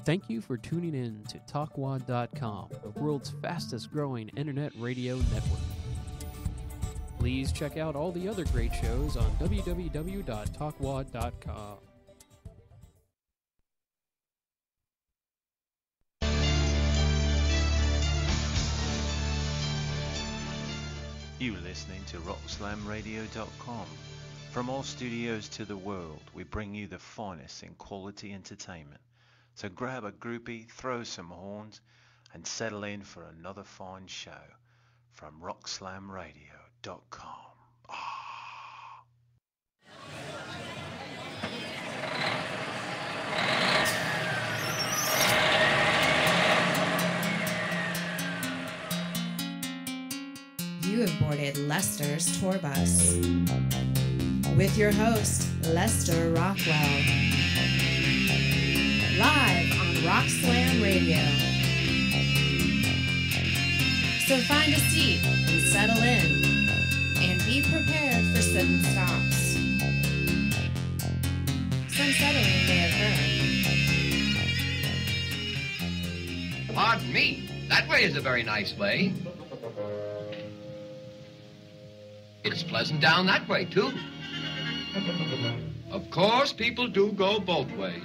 Thank you for tuning in to Talkwad.com, the world's fastest growing internet radio network. Please check out all the other great shows on www.talkwad.com. You listening to RockSlamRadio.com. From all studios to the world, we bring you the finest in quality entertainment. So grab a groupie, throw some horns, and settle in for another fine show from RockSlamRadio.com. You have boarded Lester's tour bus with your host, Lester Rockwell, live on Rock Slam Radio. So find a seat and settle in, and be prepared for sudden stops. Some settling may occur. Pardon me, that way is a very nice way. It's pleasant down that way, too. Of course, people do go both ways.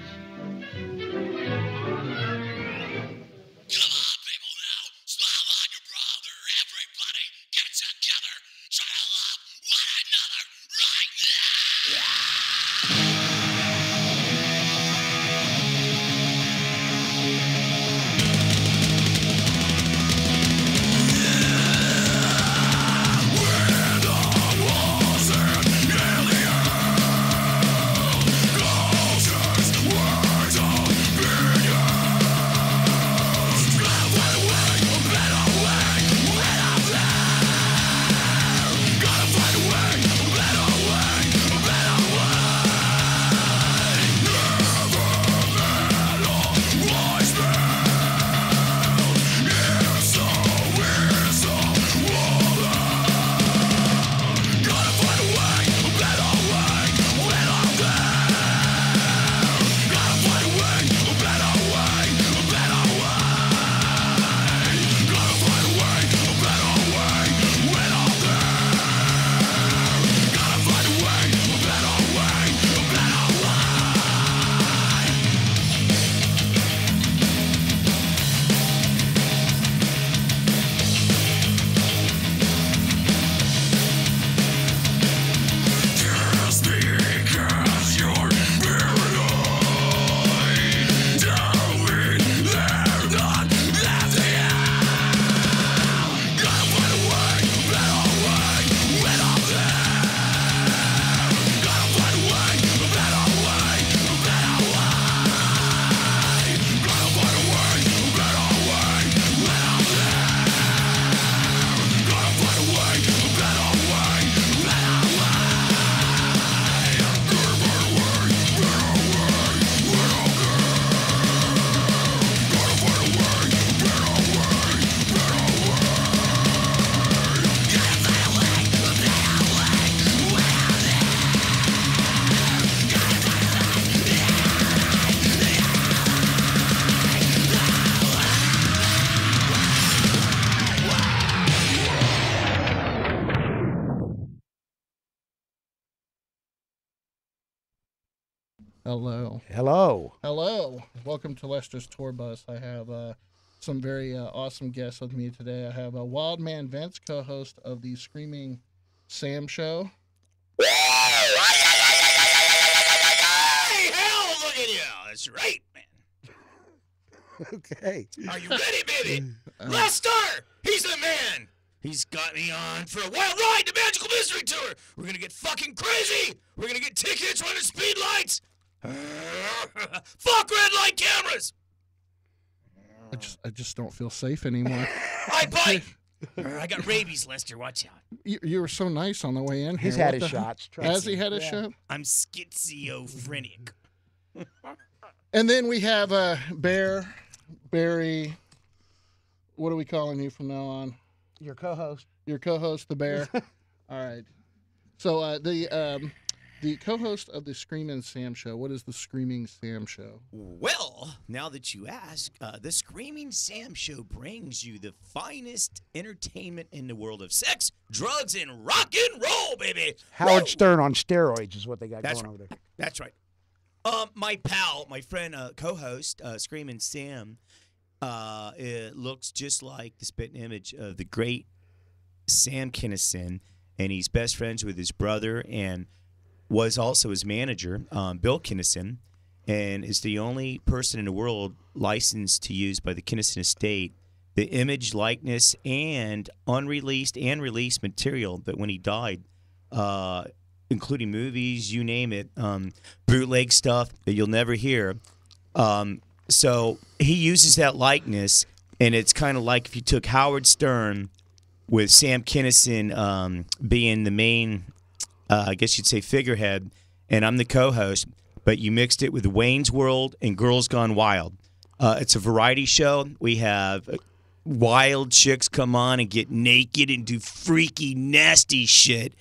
Hello. Hello. Hello. Welcome to Lester's Tour Bus. I have some very awesome guests with me today. I have Wildman Vince, co-host of the Screaming Sam Show. Hey, hell, look at you. That's right, man. Okay. Are you ready, baby? Lester, he's the man. He's got me on for a wild ride to Magical Mystery Tour. We're going to get fucking crazy. We're going to get tickets, running speed lights. Fuck red light cameras. I just don't feel safe anymore. I bite. I got rabies, Lester. Watch out. You were so nice on the way in here. He's had What his the- shots. Has he had his shot? I'm schizophrenic. And then we have Barry. What are we calling you from now on? Your co-host. Your co-host, the Bear. All right. So The co-host of the Screamin' Sam Show. What is the Screaming Sam Show? Well, now that you ask, the Screaming Sam Show brings you the finest entertainment in the world of sex, drugs, and rock and roll, baby. Howard Woo! Stern on steroids is what they got That's going over there. That's right. My pal, my friend, co-host, Screaming Sam, it looks just like the spitting image of the great Sam Kinison, and he's best friends with his brother and was also his manager, Bill Kinison, and is the only person in the world licensed to use by the Kinison estate the image, likeness, and unreleased and released material that when he died, including movies, you name it, bootleg stuff that you'll never hear. So he uses that likeness, and it's kind of like if you took Howard Stern with Sam Kinison being the main, I guess you'd say, figurehead, and I'm the co-host, but you mixed it with Wayne's World and Girls Gone Wild. It's a variety show. We have wild chicks come on and get naked and do freaky, nasty shit.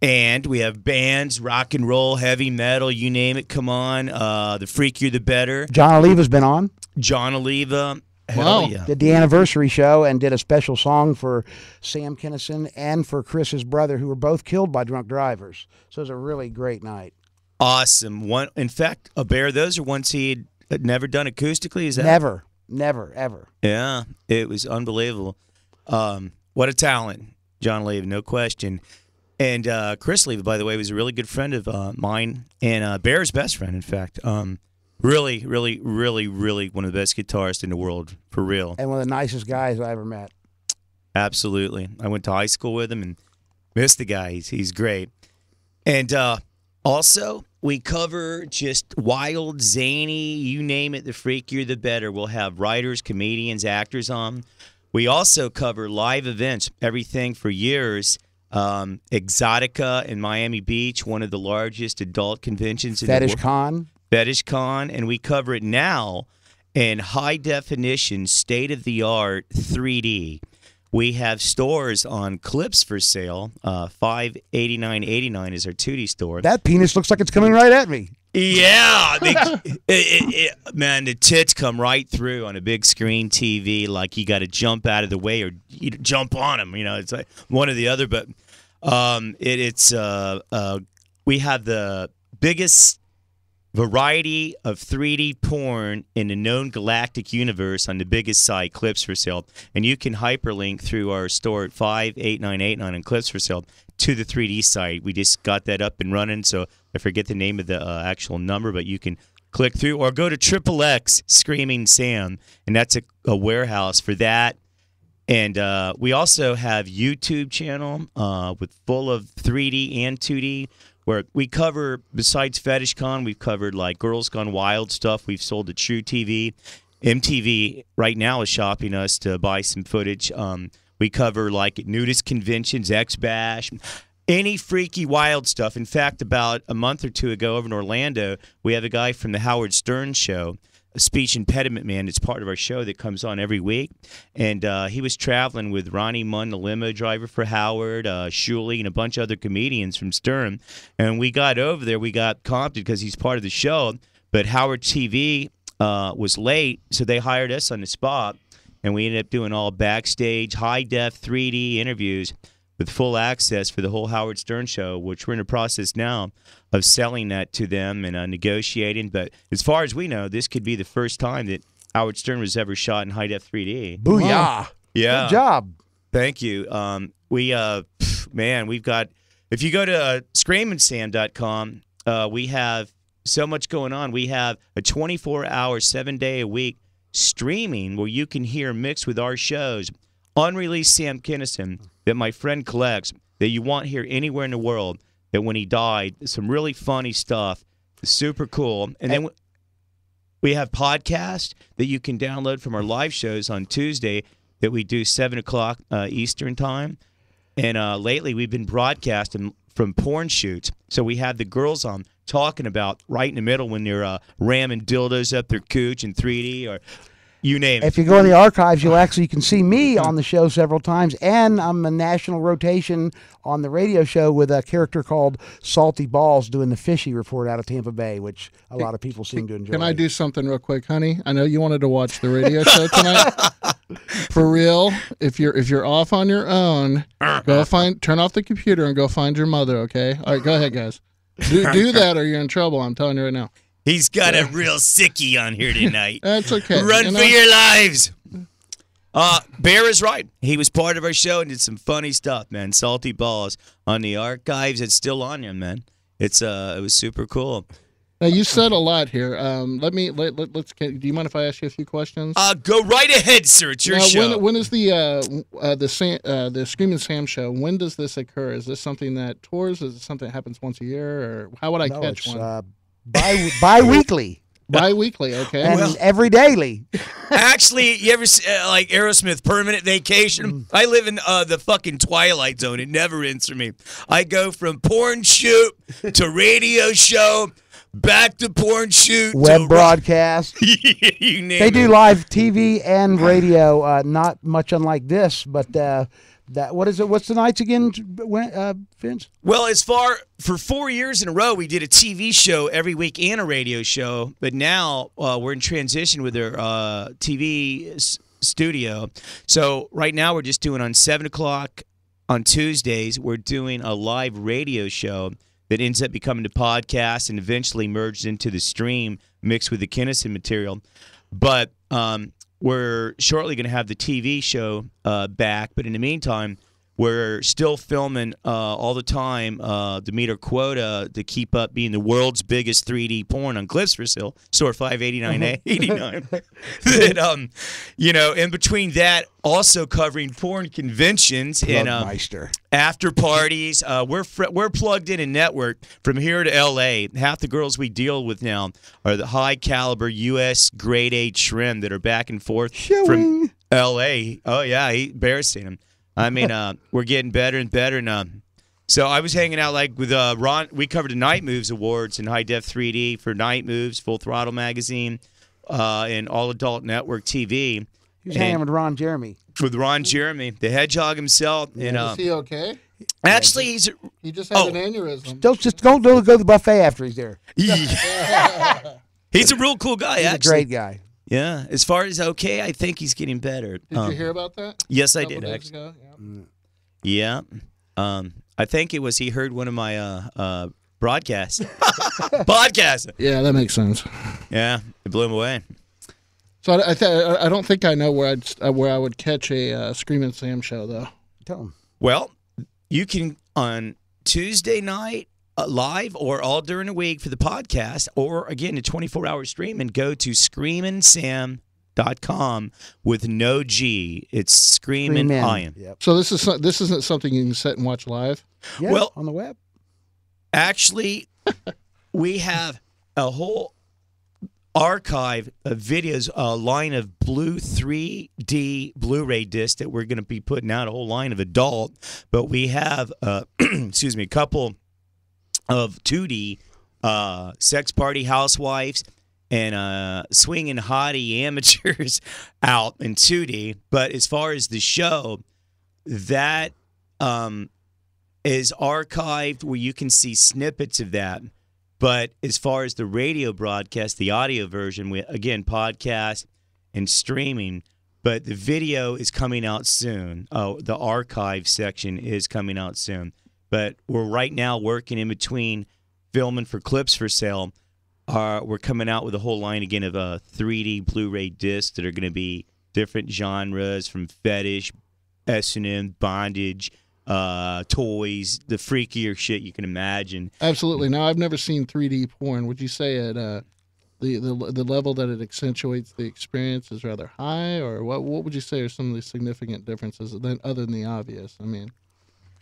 And we have bands, rock and roll, heavy metal, you name it, come on. The freakier, the better. John Oliva's been on. John Oliva. Wow. Hell yeah. Did the anniversary show and did a special song for Sam Kinison and for Chris's brother, who were both killed by drunk drivers. So it was a really great night. Awesome. In fact, a bear, those are ones he had never done acoustically. Is that Never, ever. Yeah, it was unbelievable. What a talent, John Oliva, no question. And Chris Oliva, by the way, was a really good friend of mine and Bear's best friend, in fact. Really, really, really, really one of the best guitarists in the world, for real. And one of the nicest guys I ever met. Absolutely. I went to high school with him and missed the guy. He's great. And also, we cover just wild, zany, you name it, the freakier, the better. We'll have writers, comedians, actors on. We also cover live events, everything for years. Exotica in Miami Beach, one of the largest adult conventions in the world. Fetish Con. Fetish Con, and we cover it now in high definition, state of the art 3D. We have stores on Clips for sale. $589.89 is our 2D store. That penis looks like it's coming right at me. Yeah, man, the tits come right through on a big screen TV. Like you got to jump out of the way or you jump on them. You know, it's like one or the other. But we have the biggest variety of 3D porn in the known galactic universe on the biggest site, Clips for Sale. And you can hyperlink through our store at 58989 on Clips for Sale to the 3D site. We just got that up and running, so I forget the name of the actual number, but you can click through or go to XXX Screaming Sam, and that's a warehouse for that. And we also have YouTube channel with full of 3D and 2D, where we cover, besides Fetish Con, we've covered like Girls Gone Wild stuff. We've sold to True TV. MTV right now is shopping us to buy some footage. We cover like nudist conventions, X-Bash, any freaky wild stuff. In fact, about a month or two ago over in Orlando, we have a guy from the Howard Stern Show, a speech impediment man. It's part of our show that comes on every week. And he was traveling with Ronnie Munn, the limo driver for Howard, Shuley, and a bunch of other comedians from Stern. And we got over there. We got comped because he's part of the show. But Howard TV was late, so they hired us on the spot. And we ended up doing all backstage, high-def 3D interviews with full access for the whole Howard Stern Show, which we're in the process now of selling that to them and negotiating. But as far as we know, this could be the first time that Howard Stern was ever shot in high-def 3D. Booyah. Yeah. Good job. Thank you. We've got, if you go to screamingsam.com, we have so much going on. We have a 24-hour, 7-day-a-week streaming where you can hear mixed with our shows, unreleased Sam Kinison that my friend collects that you won't hear anywhere in the world, that when he died, some really funny stuff, super cool. And then we have podcasts that you can download from our live shows on Tuesday that we do 7 o'clock Eastern time. And lately we've been broadcasting from porn shoots. So we have the girls on talking about right in the middle when they're ramming dildos up their cooch in 3D, or You name it. If you go in the archives, you can see me on the show several times, and I'm a national rotation on the radio show with a character called Salty Balls doing the Fishy Report out of Tampa Bay, which a lot of people seem to enjoy. Can I do something real quick, honey? I know you wanted to watch the radio show tonight. For real, if you're off on your own, turn off the computer and go find your mother. Okay. All right, go ahead, guys. Do that, or you're in trouble. I'm telling you right now. He's got a real sickie on here tonight. That's okay. Run for your lives. Bear is right. He was part of our show and did some funny stuff, man. Salty Balls on the archives. It's still on there, man. It was super cool. Now you said a lot here. Let's. Do you mind if I ask you a few questions? Go right ahead, sir. It's your show. When is the Screaming Sam show? When does this occur? Is this something that tours? Is it something that happens once a year, or how would I catch one? Bi-weekly. Bi-weekly, okay. And every daily. Actually, you ever like Aerosmith Permanent Vacation? I live in the fucking Twilight Zone. It never ends for me. I go from porn shoot to radio show, back to porn shoot, web broadcast. You name They do it. live TV and radio, not much unlike this, but what is it? What's the nights again, Vince? Well, for 4 years in a row, we did a TV show every week and a radio show. But now we're in transition with our TV studio. So right now we're just doing on 7 o'clock on Tuesdays. We're doing a live radio show that ends up becoming a podcast and eventually merged into the stream mixed with the Kinnison material. But we're shortly going to have the TV show back, but in the meantime, we're still filming all the time to meet our quota to keep up being the world's biggest 3D porn on Cliffsford Hill, store 589A, 89. That, in between that, also covering porn conventions and after parties. We're plugged in a network from here to L.A. Half the girls we deal with now are the high caliber U.S. grade A trim that are back and forth from L.A. Oh yeah, Bear's seen them. I mean, we're getting better and better. And so I was hanging out with Ron. We covered the Night Moves Awards in high def 3D for Night Moves, Full Throttle Magazine, and All Adult Network TV. He was hanging with Ron Jeremy. With Ron Jeremy, the hedgehog himself. Is he okay? Actually, he just had an aneurysm. Don't go to the buffet after he's there. He's a real cool guy. He's actually. a great guy. Yeah, as far as okay, I think he's getting better. Did you hear about that? Yes, I did. Actually. Yeah. I think it was he heard one of my broadcasts. Podcast. Yeah, that makes sense. Yeah, it blew him away. So I don't think I know where I would catch a Screaming Sam show though. Tell him. Well, you can on Tuesday night. Live or all during the week for the podcast, or again a 24-hour stream, and go to screaminsam.com with no G. It's Screamin' Iron. Yep. So this isn't something you can sit and watch live. Yeah, well, on the web. Actually, we have a whole archive of videos, a line of blue 3D Blu-ray discs that we're going to be putting out, a whole line of adult, but we have a couple of 2D sex party housewives and swinging hottie amateurs out in 2D. But as far as the show, that is archived where you can see snippets of that. But as far as the radio broadcast, the audio version, again, podcast and streaming, but the video is coming out soon. Oh, the archive section is coming out soon. But we're right now working in between filming for Clips for Sale. We're coming out with a whole line again of 3D Blu-ray discs that are going to be different genres from fetish, S&M, bondage, toys, the freakier shit you can imagine. Absolutely. Now, I've never seen 3D porn. Would you say the level that it accentuates the experience is rather high, or what would you say are some of the significant differences other than the obvious? I mean,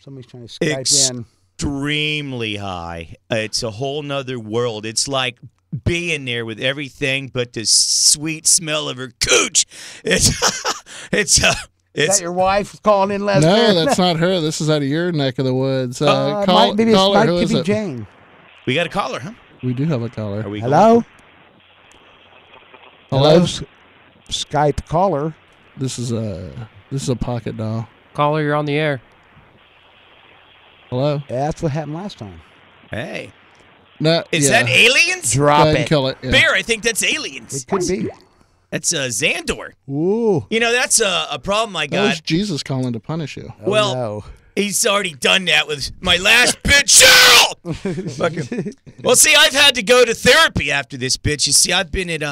somebody's trying to Skype in. Extremely high. It's a whole nother world. It's like being there with everything but the sweet smell of her cooch. It's Is that your wife calling in, Lester? No, that's not her. This is out of your neck of the woods. Maybe caller, it could be Jane. We got a caller, huh? We do have a caller. Hello? Hello? Skype caller. This is a pocket doll. Caller, you're on the air. Hello. Yeah, that's what happened last time. Hey. No, Is that aliens? Go Drop ahead and it. kill it. Yeah. Bear, I think that's aliens. It could be. That's Xandor. Ooh. You know, that's a problem I That was got. Jesus calling to punish you. Oh, Well, no. He's already done that with my last bitch, Cheryl! Fucking- Well, see, I've had to go to therapy after this, bitch. You see, I've been at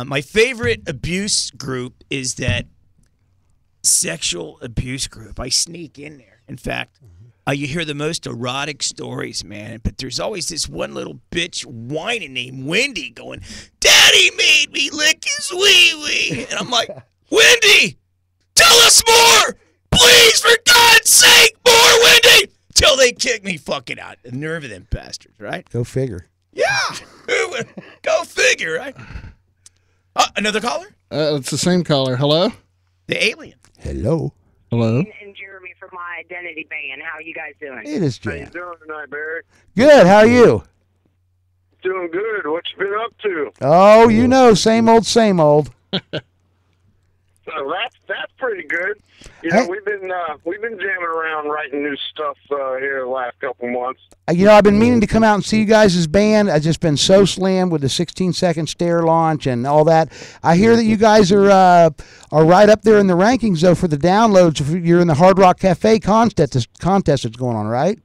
my favorite abuse group is that sexual abuse group. I sneak in there. In fact, you hear the most erotic stories, man. But there's always this one little bitch whining named Wendy going, Daddy made me lick his wee-wee. And I'm like, Wendy, tell us more! Please, for God's sake, more, Wendy! Till they kick me fucking out. The nerve of them bastards, right? Go figure. Yeah. Go figure, right? Another caller? It's the same caller. Hello. The alien. Hello. Hello. And Jeremy from My Identity Band. How are you guys doing? It is How you Jan. doing tonight, Barry? Good. How are you? Doing good. What you been up to? Oh, you know, same old, same old. So that's pretty good. You Hey. know, we've been jamming around writing new stuff here the last couple months. You know, I've been meaning to come out and see you guys' band. I've just been so slammed with the 16-second stare launch and all that. I hear that you guys are right up there in the rankings, though, for the downloads. You're in the Hard Rock Cafe contest that's going on, right?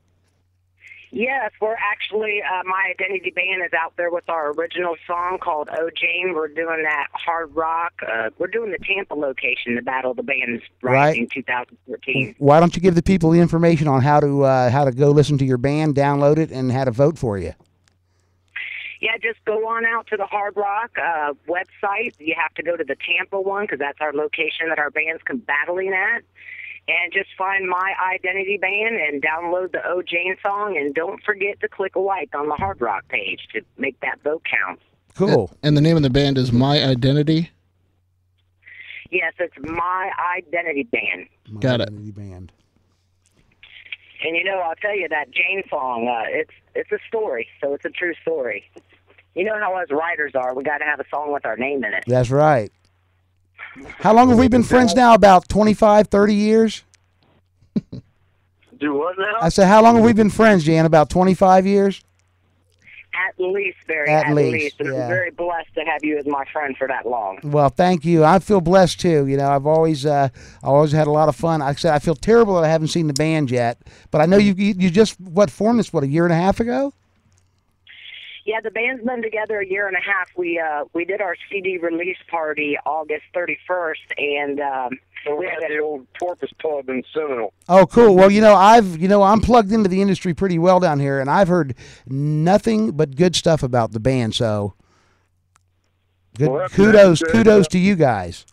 Yes, we're actually, My Identity Band is out there with our original song called Oh Jane. We're doing that hard rock. We're doing the Tampa location, the Battle of the Bands Rising 2014. Why don't you give the people the information on how to go listen to your band, download it, and how to vote for you? Yeah, just go on out to the Hard Rock website. You have to go to the Tampa one because that's our location that our band's battling at. And just find My Identity Band and download the Oh Jane song. And don't forget to click a like on the Hard Rock page to make that vote count. Cool. And the name of the band is My Identity. Yes, it's My Identity Band. Got it. Identity Band. And you know, I'll tell you that Jane song. It's a story, so it's a true story. You know how us writers are. We got to have a song with our name in it. That's right. How long have we been friends now? About 25, 30 years? Do what now? I said, how long have we been friends, Jan? About 25 years? At least, Barry. At At least, least. And yeah. I'm very blessed to have you as my friend for that long. Well, thank you. I feel blessed too. You know, I've always had a lot of fun. Like I said, I feel terrible that I haven't seen the band yet, but I know you just formed this a year and a half ago. Yeah, the band's been together a year and a half. We did our CD release party August 31st, and we had the old Porpoise Pub in Seminole. Oh, cool. Well, I'm plugged into the industry pretty well down here, and I've heard nothing but good stuff about the band. So, good. Well, that's kudos good. to you guys.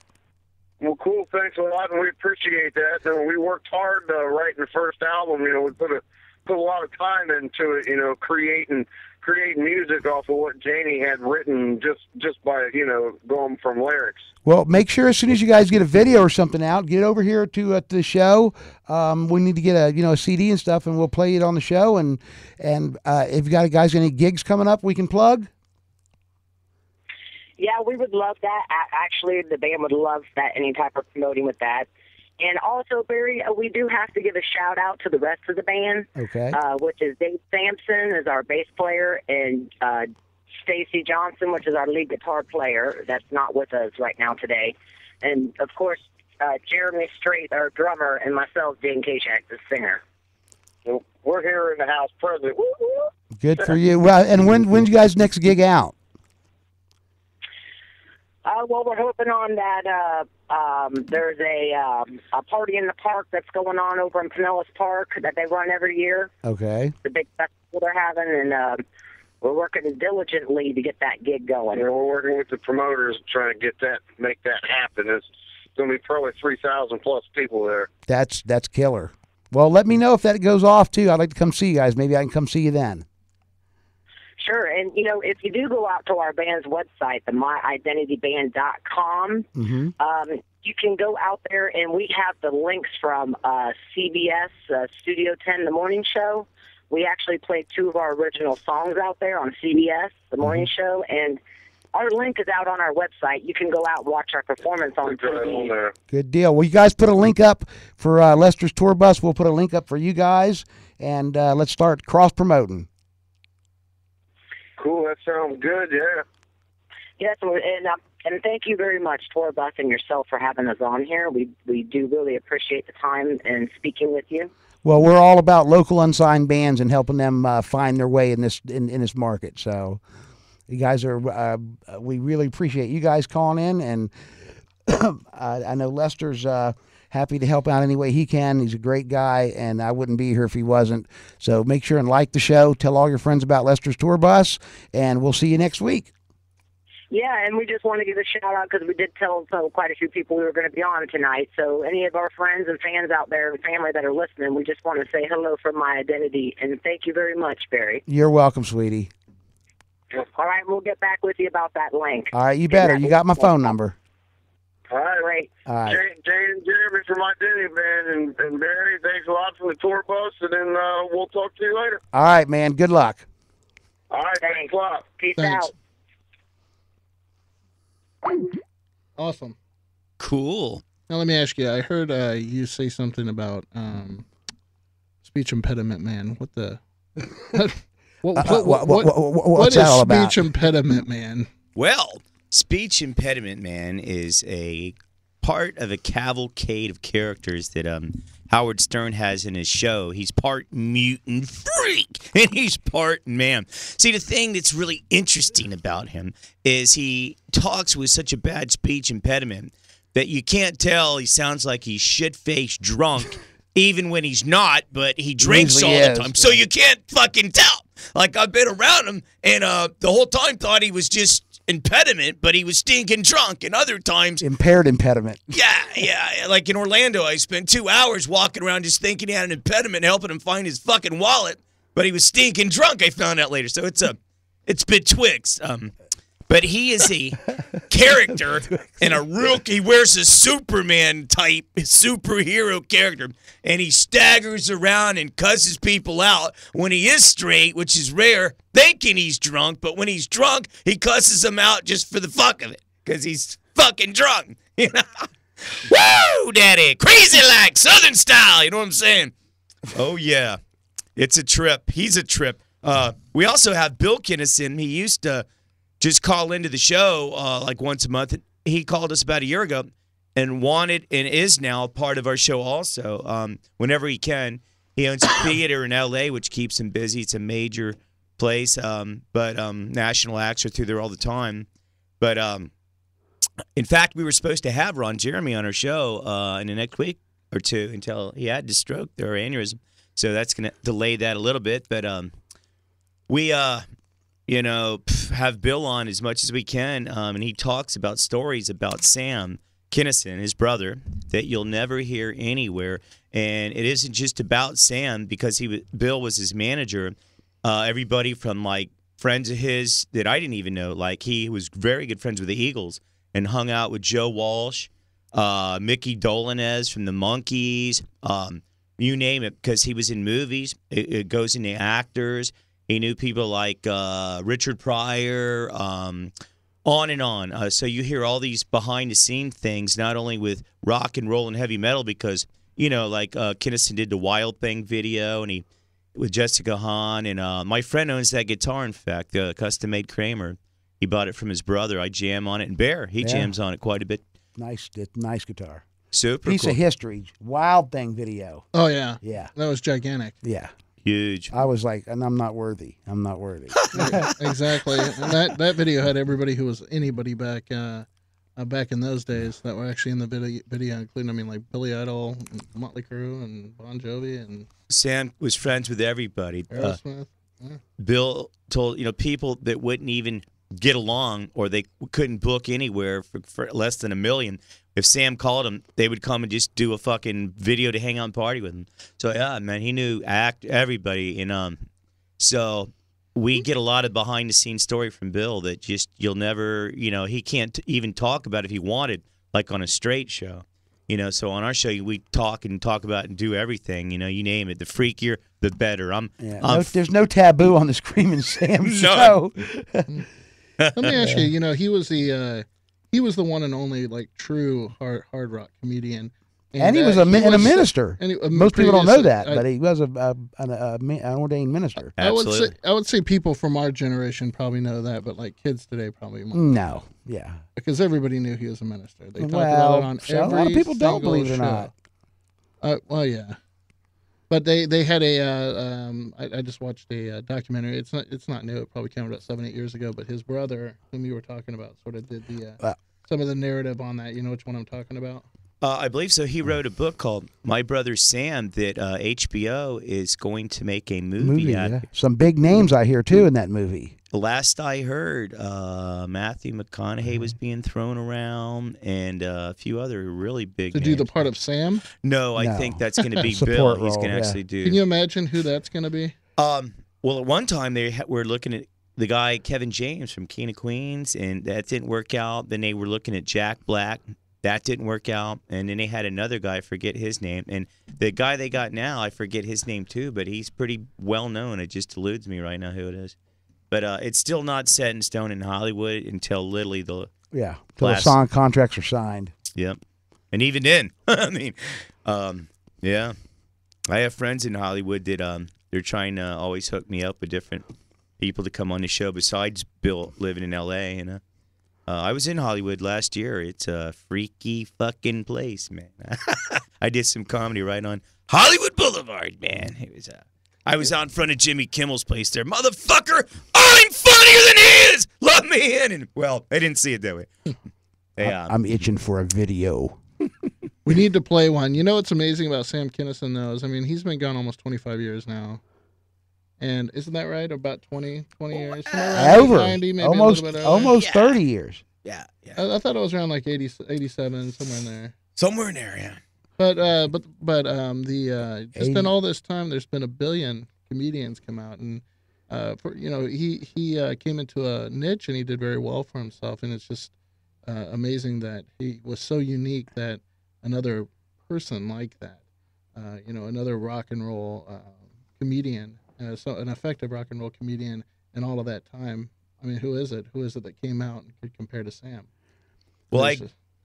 Well, cool. Thanks a lot, and we appreciate that. And we worked hard writing the first album. You know, we put a lot of time into it. You know, creating music off of what Janie had written just by going from lyrics. Well, make sure as soon as you guys get a video or something out, get over here to the show. We need to get a CD and stuff, and we'll play it on the show. And if you guys got any gigs coming up, we can plug. yeah, we would love that. Actually, the band would love that, any type of promoting with that. And also, Barry, we do have to give a shout out to the rest of the band, Okay. which is Dave Sampson is our bass player, and Stacy Johnson, which is our lead guitar player, that's not with us right now today. And, of course, Jeremy Strait, our drummer, and myself, Jen Kajak, the singer. So we're here in the house present. Woo, woo. Good for you. Well, and when's you guys' next gig out? Well, we're hoping on that there's a party in the park that's going on over in Pinellas Park that they run every year. Okay. The big festival they're having, and we're working diligently to get that gig going. You know, we're working with the promoters trying to make that happen. It's going to be probably 3,000 plus people there. That's killer. Well, let me know if that goes off too. I'd like to come see you guys. Maybe I can come see you then. Sure, and if you do go out to our band's website, the myidentityband.com, you can go out there and we have the links from CBS Studio 10, the morning show. We actually played two of our original songs out there on CBS, the morning show, and our link is out on our website. You can go out and watch our performance on It's right on TV. there. Good deal. Well, you guys put a link up for Lester's tour bus. We'll put a link up for you guys, and let's start cross-promoting. Cool. That sounds good. Yeah. Yes, and thank you very much, Tour Bus and yourself, for having us on here. We do really appreciate the time and speaking with you. Well, we're all about local unsigned bands and helping them find their way in this in this market. So, you guys are we really appreciate you guys calling in, and I know Lester's happy to help out any way he can. He's a great guy, and I wouldn't be here if he wasn't. So make sure and like the show. Tell all your friends about Lester's Tour Bus, and we'll see you next week. Yeah, and we just want to give a shout-out because we did tell quite a few people we were going to be on tonight. So any of our friends and fans out there and family that are listening, we just want to say hello from My Identity, and thank you very much, Barry. You're welcome, sweetie. All right, we'll get back with you about that link. All right, you better. You got my phone number. All right. Great. All right. Jay and Jeremy from Identity Band, and Barry, thanks a lot for the tour bus, and then we'll talk to you later. All right, man. Good luck. All right, thanks a lot. Peace Thanks. out. Awesome. Cool. Now let me ask you. I heard you say something about speech impediment man. What the? What What's is that all about? speech impediment man? Well, speech impediment man is a part of a cavalcade of characters that Howard Stern has in his show. He's part mutant freak and he's part man. See, the thing that's really interesting about him is he talks with such a bad speech impediment that you can't tell he sounds like he's shit-faced drunk even when he's not, but he drinks all Usually the is. time. So you can't fucking tell. Like, I've been around him and the whole time thought he was just impediment, but he was stinking drunk. And other times, Impaired impediment. yeah. Like in Orlando, I spent 2 hours walking around just thinking he had an impediment, helping him find his fucking wallet, but he was stinking drunk. I found out later, so it's betwixt. But he is a character and he wears a Superman type superhero character, and he staggers around and cusses people out when he is straight, which is rare, thinking he's drunk, but when he's drunk, he cusses them out just for the fuck of it, because he's fucking drunk. You know? Woo, daddy, crazy like Southern style, you know what I'm saying? Oh, yeah. It's a trip. He's a trip. We also have Bill Kinnison. He used to just call into the show like once a month. He called us about a year ago and wanted and is now part of our show also whenever he can. He owns a theater in L.A., which keeps him busy. It's a major place, but national acts are through there all the time. But in fact, we were supposed to have Ron Jeremy on our show in the next week or two until he had the stroke or aneurysm. So that's going to delay that a little bit. But we have Bill on as much as we can, and he talks about stories about Sam Kinnison, his brother, that you'll never hear anywhere. And it isn't just about Sam, because Bill was his manager. Everybody from like friends of his that I didn't even know, like he was very good friends with the Eagles and hung out with Joe Walsh, Mickey Dolenz from the Monkees, you name it, because he was in movies. It goes into actors. He knew people like Richard Pryor, on and on. So you hear all these behind-the-scenes things, not only with rock and roll and heavy metal, because, like Kinnison did the Wild Thing video, and he with Jessica Hahn. And my friend owns that guitar, in fact, the custom-made Kramer. He bought it from his brother. I jam on it. And Bear, he jams on it quite a bit. Nice guitar. Super Piece cool. of history. Wild Thing video. Oh yeah. Yeah. That was gigantic. Yeah. Huge. I was like, and I'm not worthy. Yeah, exactly. And that video had everybody who was anybody back in those days that were actually in the video, including like Billy Idol, and Motley Crue, and Bon Jovi, and Sam was friends with everybody. Aerosmith. Yeah. Bill told people that wouldn't even get along or they couldn't book anywhere for less than $1 million. If Sam called him, they would come and just do a fucking video to hang out and party with him. So yeah, man, he knew everybody, and so we get a lot of behind the scenes story from Bill that just you'll never, he can't even talk about if he wanted, like on a straight show. So on our show we talk about and do everything. You name it. The freakier, the better. There's no taboo on the Screaming Sam No. show. Let me ask you. You know, he was the one and only like true hard rock comedian. And he was a minister. And Most people don't know that, but he was an ordained minister. Absolutely. I would say people from our generation probably know that, but like kids today probably won't. No, yeah. Because everybody knew he was a minister. They talked Well, about it on so every a lot of people don't single believe it or show. not. Well, yeah. But they had a I just watched a documentary. It's not new. It probably came out 7-8 years ago. But his brother, whom you were talking about, sort of did the some of the narrative on that. You know which one I'm talking about? I believe so. He wrote a book called My Brother Sam that HBO is going to make a movie out of. Yeah. Some big names I hear too in that movie. Last I heard, Matthew McConaughey was being thrown around, and a few other really big. To do the part of Sam? No, I think that's going to be Support Bill. He's role, going to yeah. actually do. Can you imagine who that's going to be? Well, at one time they were looking at the guy Kevin James from King of Queens, and that didn't work out. Then they were looking at Jack Black. That didn't work out. And then they had another guy, I forget his name. And the guy they got now, I forget his name too, but he's pretty well known. It just eludes me right now who it is. But it's still not set in stone in Hollywood until literally the till the song contracts are signed. Yep. And even then, I mean, yeah. I have friends in Hollywood that they're trying to always hook me up with different people to come on the show besides Bill living in L.A., you know. I was in Hollywood last year. It's a freaky fucking place, man. I did some comedy right on Hollywood Boulevard, man. It was I was out in front of Jimmy Kimmel's place there. Motherfucker, I'm funnier than he is. Let me in. And, well, I didn't see it that way. I'm itching for a video. We need to play one. You know what's amazing about Sam Kinison, though, is, I mean, he's been gone almost 25 years now. And isn't that right? About 20 years? Over. 90, maybe almost 30 years. Yeah. I thought it was around like 87, somewhere in there. Somewhere in there, yeah. But just in all this time, there's been 1 billion comedians come out, and he came into a niche and he did very well for himself, and it's just amazing that he was so unique that another person like that, another rock and roll comedian, so an effective rock and roll comedian in all of that time. I mean, who is it? Who is it that came out and could compare to Sam? Well, I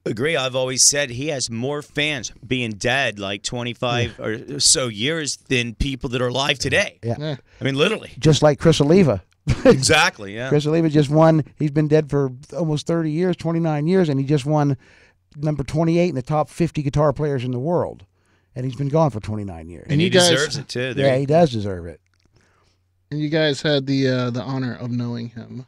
agree. I've always said he has more fans being dead like 25 or so years than people that are alive today. Yeah. I mean, literally. Just like Chris Oliva. Exactly, yeah. Chris Oliva just won. He's been dead for almost 30 years, 29 years, and he just won number 28 in the top 50 guitar players in the world. And he's been gone for 29 years. And he deserves it, too. Yeah, he does deserve it. And you guys had the honor of knowing him.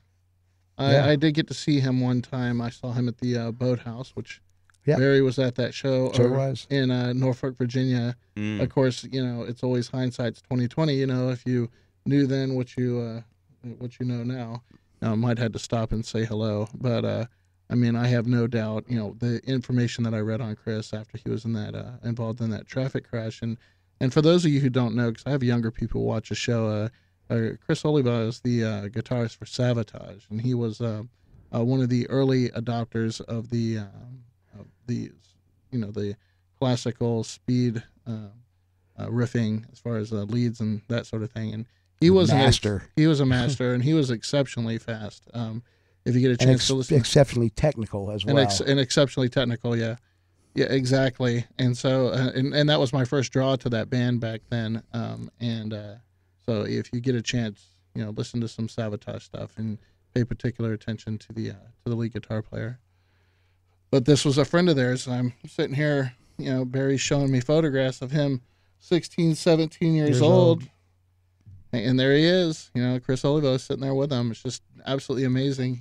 I did get to see him one time. I saw him at the Boathouse, which Barry was at that show. Sure was. In Norfolk, Virginia. Of course, it's always hindsight's 20/20. If you knew then what you know now, I might have had to stop and say hello. But I mean, I have no doubt. The information that I read on Chris after he was in that involved in that traffic crash, and for those of you who don't know, because I have younger people watch the show. Chris Oliva is the guitarist for Savatage, and he was one of the early adopters of the classical speed riffing as far as leads and that sort of thing. And he was master. He was a master, and he was exceptionally fast. If you get a chance to listen, exceptionally technical as well, and exceptionally technical, yeah, exactly. And so, and that was my first draw to that band back then, So if you get a chance, listen to some Savatage stuff and pay particular attention to the lead guitar player. But this was a friend of theirs. I'm sitting here, Barry's showing me photographs of him 16, 17 years old. And there he is, Chris Oliva sitting there with him. It's just absolutely amazing,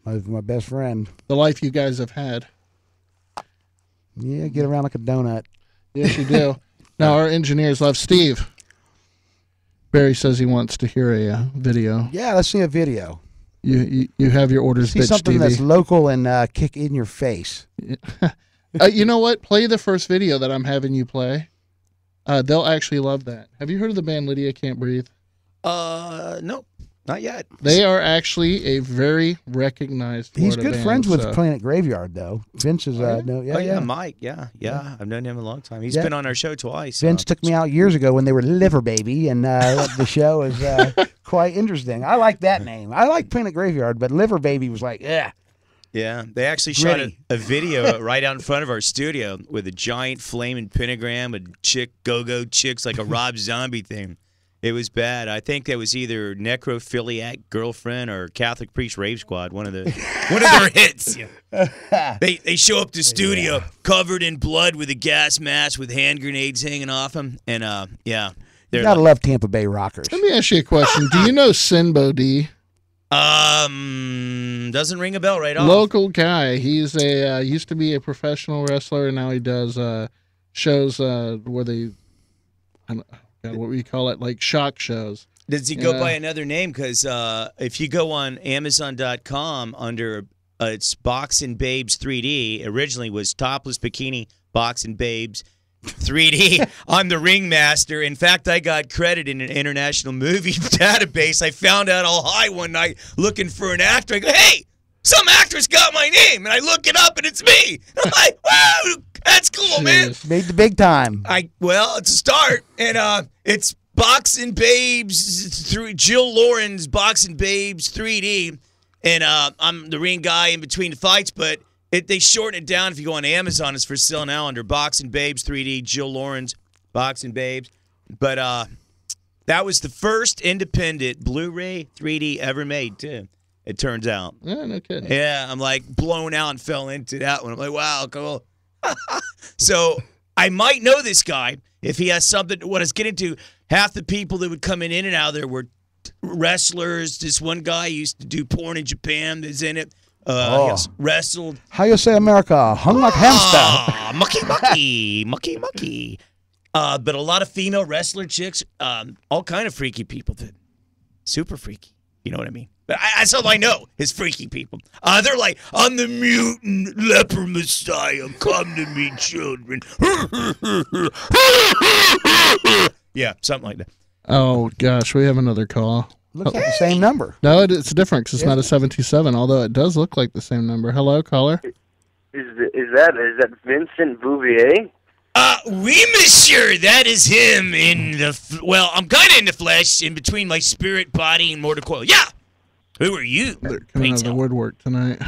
My best friend. The life you guys have had. Yeah, get around like a donut. Yes, you do. Now our engineers love Steve. Barry says he wants to hear a video. Yeah, let's see a video. You have your orders, see something that's local and kick in your face. You know what? Play the first video that I'm having you play. They'll actually love that. Have you heard of the band Lydia Can't Breathe? No, not yet. They are actually a very recognized Florida He's good band, friends with Planet Graveyard, though. Vince is Mike, yeah. I've known him a long time. He's been on our show twice. Vince took me out years ago when they were Liver Baby, and the show is quite interesting. I like that name. I like Peanut Graveyard, but Liver Baby was like, yeah. Yeah, they actually shot Gritty. a video right out in front of our studio with a giant flaming pentagram, a chick go-go chicks like a Rob Zombie thing. It was bad. I think that was either Necrophiliac Girlfriend or Catholic Priest Rave Squad, one of their hits. They show up to the studio covered in blood with a gas mask with hand grenades hanging off them, and yeah, You they're gotta love Tampa Bay rockers. Let me ask you a question. Do you know Sinbo D? doesn't ring a bell right off. Local guy. He's a used to be a professional wrestler, and now he does shows where they, I don't, God, what we call it, like shock shows. Does he go by another name? Because if you go on Amazon.com under it's Boxing Babes 3D, originally was Topless Bikini Boxing Babes 3D. I'm the ringmaster. In fact, I got credit in an international movie database. I found out all high one night looking for an actor. I go, hey, some actress got my name, and I look it up, and it's me. I'm like, wow, that's cool, man. Made the big time. Well, it's a start, and it's Boxing Babes through Jill Lauren's Boxing Babes 3D, and I'm the ring guy in between the fights, but they shorten it down. If you go on Amazon, it's for sale now under Boxing Babes 3D, Jill Lauren's Boxing Babes. But that was the first independent Blu-ray 3D ever made, too, it turns out. Yeah, no kidding. Yeah, I'm like blown out and fell into that one. I'm like, wow, cool. So I might know this guy if he has something. What I was getting to, half the people that would come in and out of there were wrestlers. This one guy used to do porn in Japan that's in it. He wrestled. How you say America? Hung like hamster. Mucky. But a lot of female wrestler chicks, all kind of freaky people did. Super freaky. You know what I mean? But that's all I know is freaky people. They're like, I'm the mutant leper messiah. Come to me, children. Yeah, something like that. Oh, gosh, we have another call. Looks like the same number. No, it's different because it's not a 727, although it does look like the same number. Hello, caller. Is that Vincent Bouvier? Oui, monsieur, that is him in the, I'm kind of in the flesh, in between my spirit, body, and mortal coil. Yeah! Who are you? They're coming out of the woodwork tonight.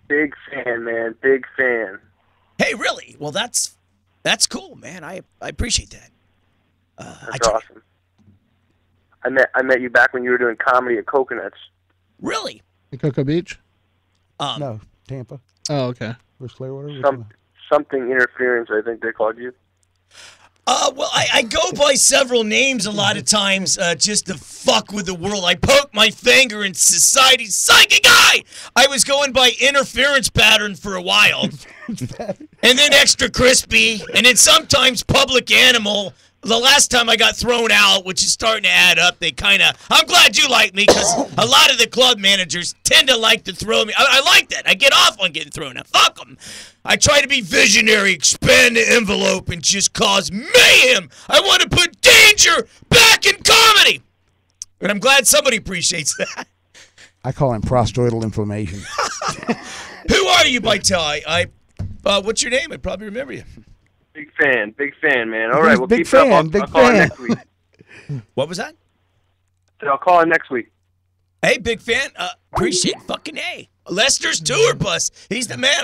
Big fan, man. Big fan. Hey, really? Well, that's cool, man. I appreciate that. That's awesome. I met you back when you were doing comedy at Coconuts. Really? In Cocoa Beach? No, Tampa. Oh, okay. Where's Clearwater? Something interference, I think they called you. Well, I go by several names a lot of times just to fuck with the world. I poke my finger in society's psychic eye. I was going by interference pattern for a while. And then extra crispy. And then sometimes public animal. The last time I got thrown out, which is starting to add up, they kind of... I'm glad you like me, because a lot of the club managers tend to like to throw me... I like that. I get off on getting thrown out. Fuck them. I try to be visionary, expand the envelope, and just cause mayhem. I want to put danger back in comedy. And I'm glad somebody appreciates that. I call him prostoroidal inflammation. Who are you, Bytel? What's your name? I probably remember you. Big fan, man. All right, we'll big keep it fan, up. big I'll call in fan. next week. What was that? I'll call in next week. Hey, big fan. Appreciate fucking A. Lester's tour bus. He's the man.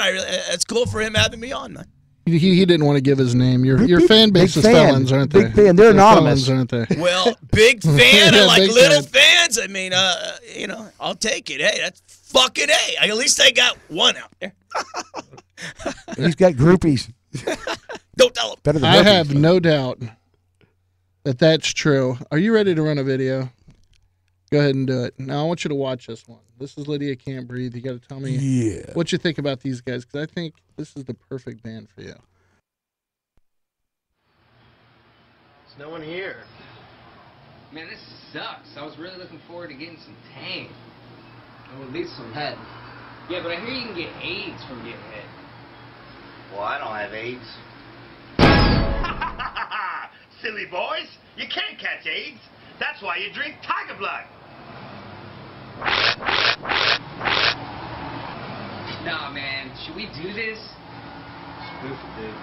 That's cool for him having me on, man. He didn't want to give his name. Your fan base big is fan. felons, aren't they? Big fan. They're anonymous. Felons, aren't they? Well, big fan. I Yeah, like big little fan. fans. I mean, I'll take it. Hey, that's fucking A. At least I got one out there. He's got groupies. Don't tell him. Better than I rookies. have no doubt that that's true. Are you ready to run a video? Go ahead and do it. Now I want you to watch this one. This is Lydia Can't Breathe. You got to tell me what you think about these guys, because I think this is the perfect band for you. There's no one here. Man, this sucks. I was really looking forward to getting some tang. Or at least some head. Yeah, but I hear you can get AIDS from getting head. Well, I don't have AIDS. Silly boys, you can't catch AIDS. That's why you drink tiger blood. Nah, man. Should we do this? Spoof it, dude.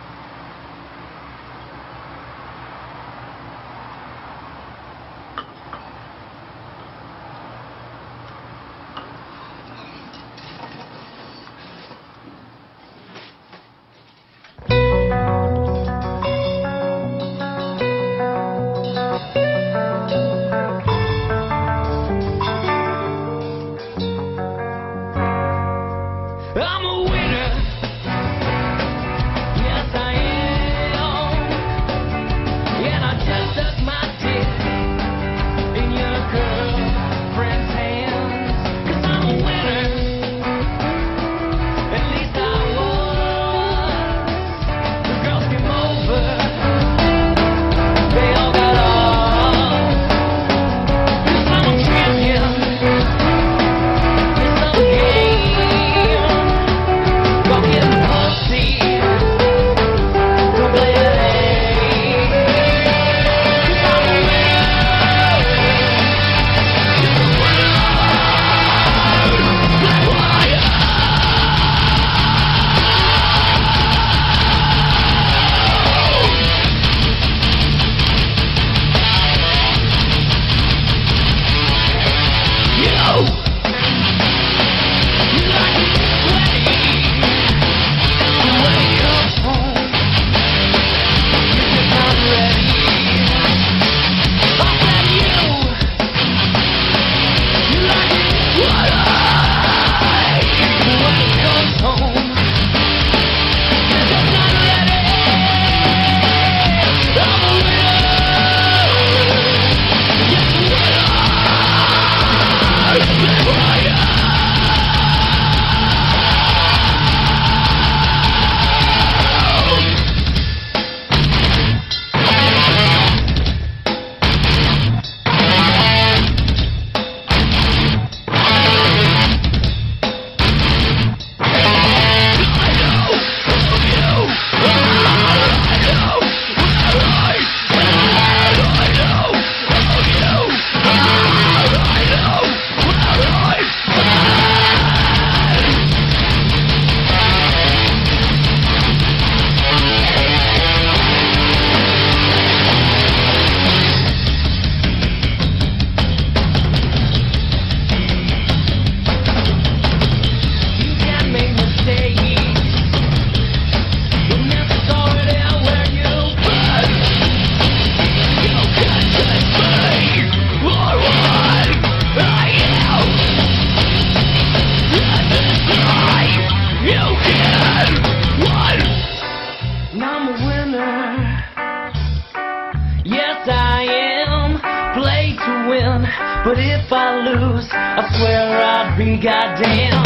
I lose, I swear I'd be goddamn.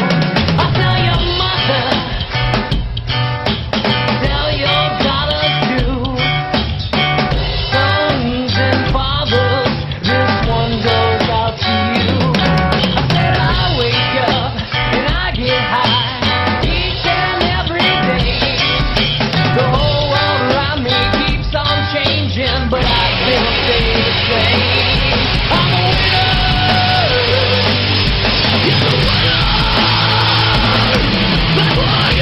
I'll tell your mother, tell your daughter too. Sons and fathers, this one goes out to you. I said I wake up and I get high each and every day. The whole world around me keeps on changing, but I still stay the same. I'm a winner. You're a winner. I'm a winner.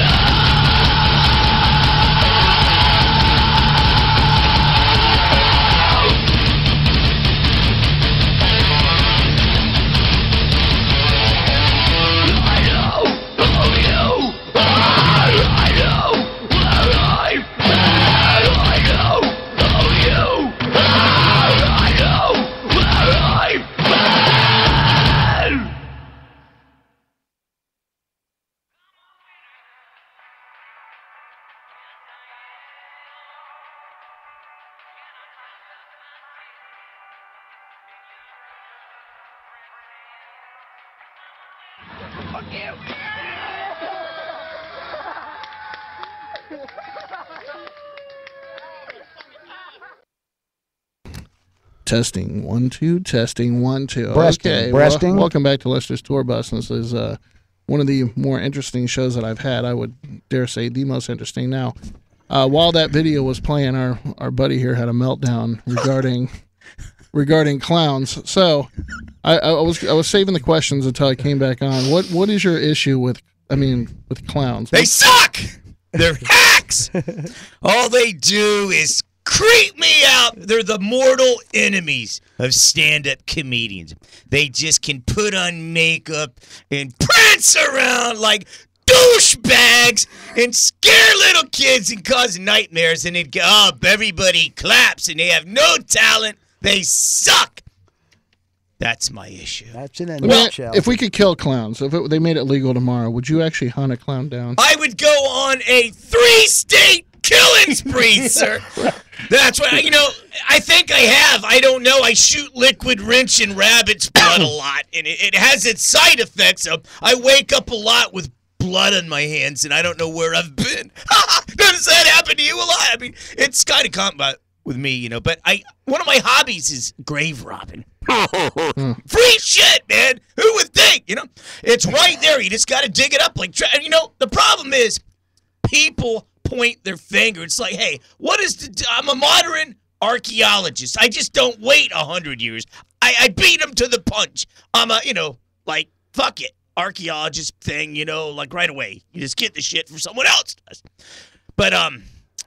Testing 1 2, testing 1 2. Breasting, Okay, breasting. welcome back to Lester's Tour Bus. This is one of the more interesting shows that I've had. I would dare say the most interesting. Now, while that video was playing, our buddy here had a meltdown regarding clowns. So I was saving the questions until I came back on. What is your issue with clowns? They suck. They're hacks. All they do is creep me out. They're the mortal enemies of stand-up comedians. They just can put on makeup and prance around like douchebags and scare little kids and cause nightmares, and then everybody claps, and they have no talent. They suck. That's my issue. That's in a nutshell. If we could kill clowns, they made it legal tomorrow, would you actually hunt a clown down? I would go on a 3-state killing spree, sir. That's what, I think I have. I don't know. I shoot liquid wrench and rabbit's blood a lot, and it has its side effects. I wake up a lot with blood on my hands, and I don't know where I've been. Does that happen to you a lot? I mean, it's kind of common with me, but one of my hobbies is grave robbing. Free shit, man. Who would think? It's right there. You just got to dig it up. The problem is people point their finger. It's like, hey, I'm a modern archaeologist. I just don't wait 100 years. I beat them to the punch. I'm fuck it, archaeologist thing, right away. You just get the shit from someone else. But,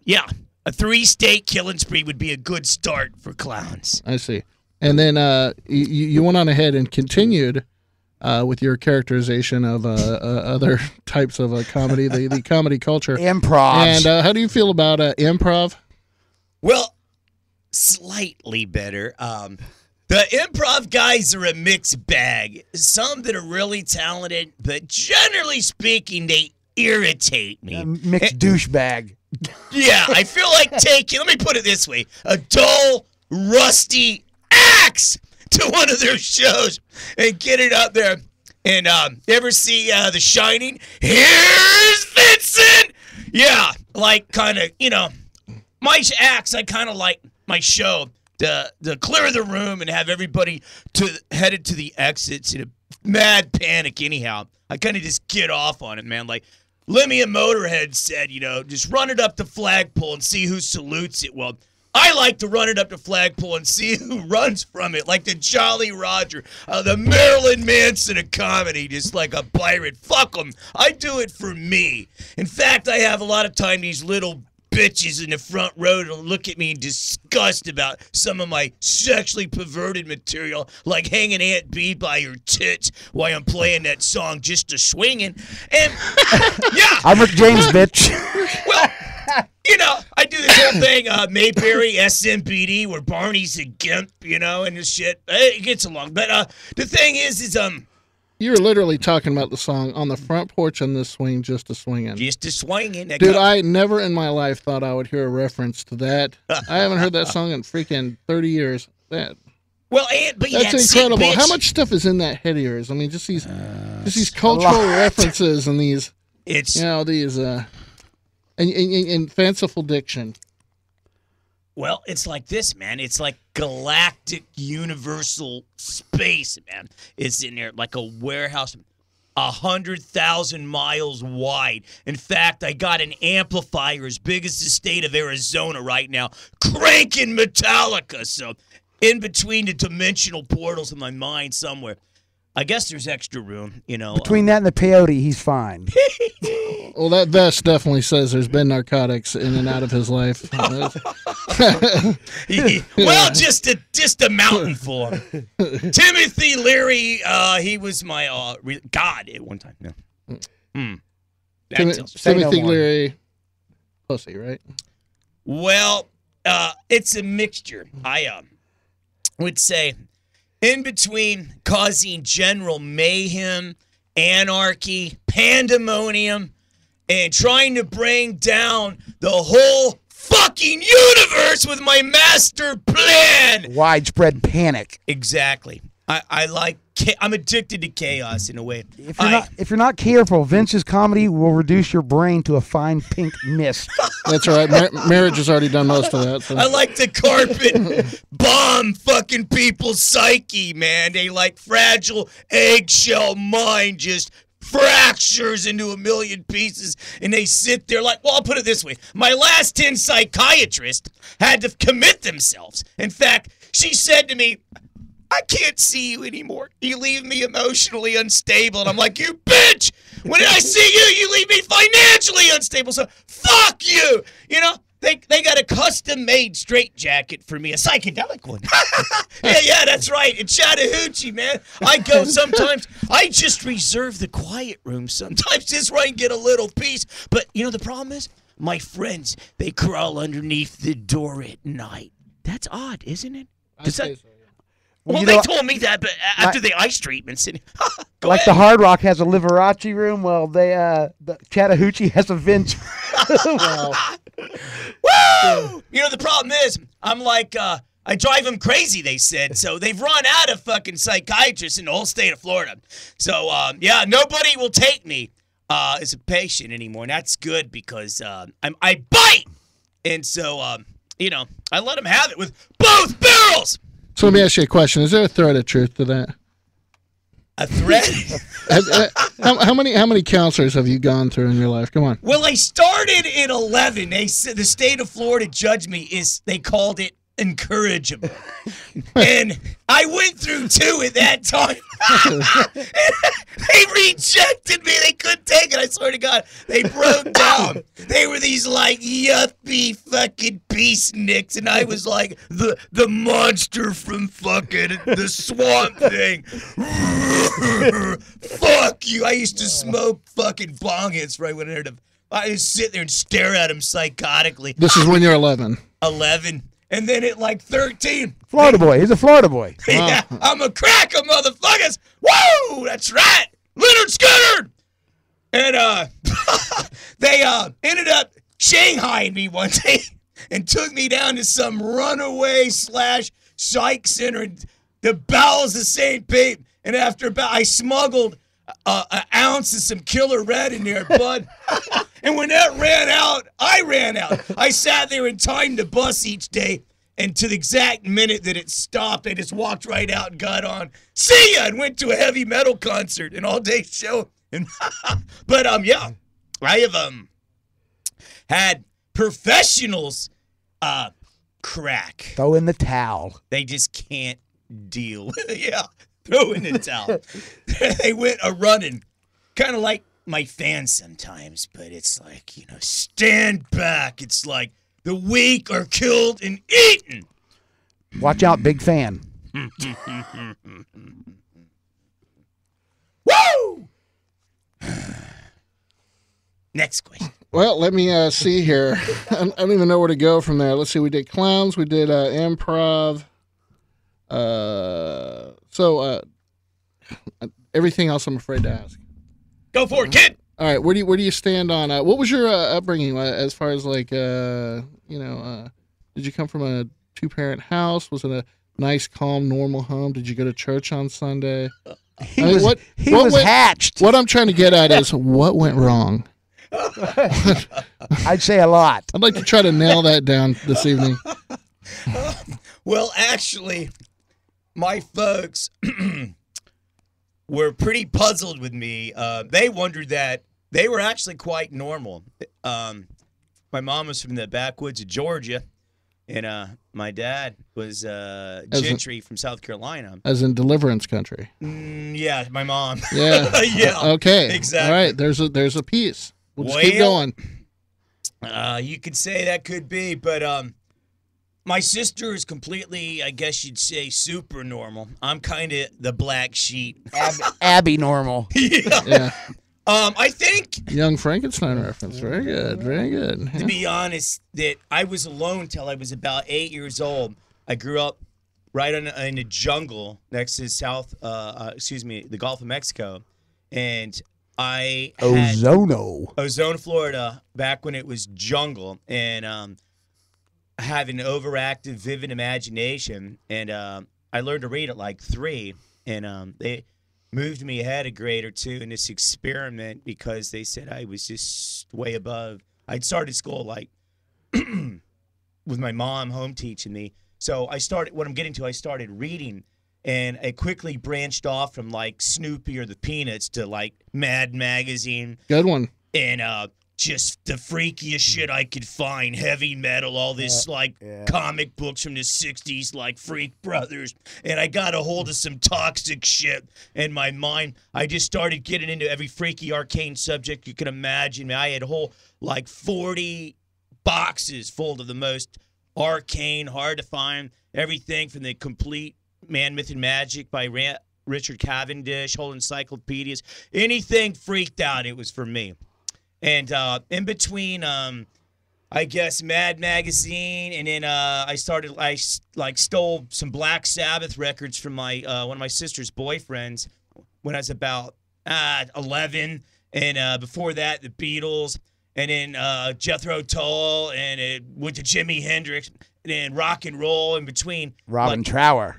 yeah, a 3-state killing spree would be a good start for clowns. I see. And then you went on ahead and continued with your characterization of other types of comedy, the comedy culture. Improv. And how do you feel about improv? Well, slightly better. The improv guys are a mixed bag. Some that are really talented, but generally speaking, they irritate me. Mixed douchebag. Yeah, I feel like let me put it this way, a dull, rusty axe to one of their shows and get it out there. And ever see The Shining? Here's Vincent! Yeah, my axe, I kind of like my show to clear the room and have everybody headed to the exits in a mad panic anyhow. I kind of just get off on it, man. Like Lemmy and Motorhead said, just run it up the flagpole and see who salutes it. Well, I like to run it up the flagpole and see who runs from it, like the Jolly Roger, the Marilyn Manson of comedy, just like a pirate. Fuck them. I do it for me. In fact, I have a lot of time these little bitches in the front row to look at me in disgust about some of my sexually perverted material, like hanging Aunt B by her tits while I'm playing that song Just a Swingin'. And, yeah. I'm Rick James, bitch. Well, I do this whole thing, Mayberry, SMPD, where Barney's a gimp, and this shit. It gets along. But the thing is you're literally talking about the song On the Front Porch on This Swing, Just a Swingin'. Just a Swingin'. Dude, I never in my life thought I would hear a reference to that. I haven't heard that song in freaking 30 years. Well, but That's yeah, incredible. See, bitch. How much stuff is in that head of yours? I mean, just these cultural references and these, it's these and fanciful diction. Well, it's like this, man. It's like galactic universal space, man. It's in there like a warehouse 100,000 miles wide. In fact, I got an amplifier as big as the state of Arizona right now, cranking Metallica. So in between the dimensional portals in my mind somewhere, I guess there's extra room, Between that and the peyote, he's fine. Well, that vest definitely says there's been narcotics in and out of his life. Well, just a mountain full. Timothy Leary, he was my god at one time. Yeah. Timothy Leary, pussy, right? Well, it's a mixture. I would say in between causing general mayhem, anarchy, pandemonium, and trying to bring down the whole fucking universe with my master plan. Widespread panic. Exactly. I'm addicted to chaos in a way. If you're not careful, Vince's comedy will reduce your brain to a fine pink mist. That's all right. Marriage has already done most of that. So. I like to carpet bomb fucking people's psyche, man. They like fragile eggshell mind just fractures into a million pieces, and they sit there like, well, I'll put it this way. My last 10 psychiatrists had to commit themselves. In fact, she said to me, I can't see you anymore. You leave me emotionally unstable. And I'm like, you bitch! When I see you, you leave me financially unstable. So fuck you! They got a custom-made straitjacket for me, a psychedelic one. yeah, that's right. In Chattahoochee, man. I go sometimes. I just reserve the quiet room sometimes just where I can get a little peace. But the problem is, my friends, they crawl underneath the door at night. That's odd, isn't it? Well, they told me that, but after the ice treatments. Like the Hard Rock has a Liberace room, well, the Chattahoochee has a Vince. Woo! The problem is, I'm like, I drive them crazy, they said. So they've run out of fucking psychiatrists in the whole state of Florida. So, nobody will take me as a patient anymore. And that's good because I bite. And so, I let them have it with both barrels. So let me ask you a question. Is there a thread of truth to that? A thread? how many counselors have you gone through in your life? Come on. Well, I started at 11. The state of Florida judged me. They called it incorrigible. And I went through 2 at that time. They rejected me. They couldn't take it. I swear to God. They broke down. They were these like yuppie fucking peaceniks, and I was like the monster from fucking the Swamp Thing. Fuck you. I used to smoke fucking bong hits right when I just sit there and stare at him psychotically. This is when you're 11. 11. And then at like 13. Florida boy. He's a Florida boy. Yeah, I'm a cracker, motherfuckers. Woo! That's right. Leonard Skinner. And they ended up shanghaiing me one day and took me down to some runaway / psych center in the bowels of St. Pete. And after I smuggled an ounce of some Killer Red in there, bud. And when that ran out, I ran out. I sat there and timed the bus each day, and to the exact minute that it stopped, I just walked right out and got on. See ya! And went to a heavy metal concert, an all-day show. And but yeah, I have had professionals crack. Throw in the towel. They just can't deal. Yeah. Throw in the towel. They went a-running. Kind of like my fans sometimes, but it's like, stand back. It's like the weak are killed and eaten. Watch out, big fan. Woo! Next question. Well, let me see here. I don't even know where to go from there. Let's see. We did clowns. We did improv. So everything else I'm afraid to ask. Go for it, kid. All right, where do you stand on what was your upbringing as far as like did you come from a 2-parent house? Was it a nice, calm, normal home? Did you go to church on Sunday? He was hatched. What I'm trying to get at is what went wrong. I'd say a lot. I'd like to try to nail that down this evening. Well, actually, my folks were pretty puzzled with me. They wondered that they were actually quite normal. My mom was from the backwoods of Georgia, and my dad was gentry from South Carolina. As in deliverance country. Yeah, my mom. Yeah. Yeah. Okay. Exactly. All right. There's a piece. We'll just keep going. You could say that could be, but my sister is completely, I guess you'd say, super normal. I'm kind of the black sheep. Abby normal. Yeah. I think, Young Frankenstein reference. Very good. Very good. to be honest, that I was alone till I was about 8 years old. I grew up right in the jungle next to the Gulf of Mexico, and I had Ozone, Florida, back when it was jungle, and I have an overactive, vivid imagination, and I learned to read at like 3, and they moved me ahead a grade or 2 in this experiment because they said I was just way above. I'd started school like with my mom home teaching me. So I started reading, and I quickly branched off from like Snoopy or the Peanuts to like Mad Magazine. Good one. And just the freakiest shit I could find, heavy metal, all this comic books from the 60s like Freak Brothers, and I got a hold of some toxic shit in my mind. I just started getting into every freaky arcane subject you can imagine. I had whole like 40 boxes full of the most arcane, hard to find, everything from the complete Man, Myth, and Magic by Richard Cavendish, whole encyclopedias, anything freaked out, it was for me. And in between, I guess, Mad Magazine, and then I stole some Black Sabbath records from my one of my sister's boyfriends when I was about 11, and before that, the Beatles, and then Jethro Tull, and it went to Jimi Hendrix, and then rock and roll in between. Robin Trower,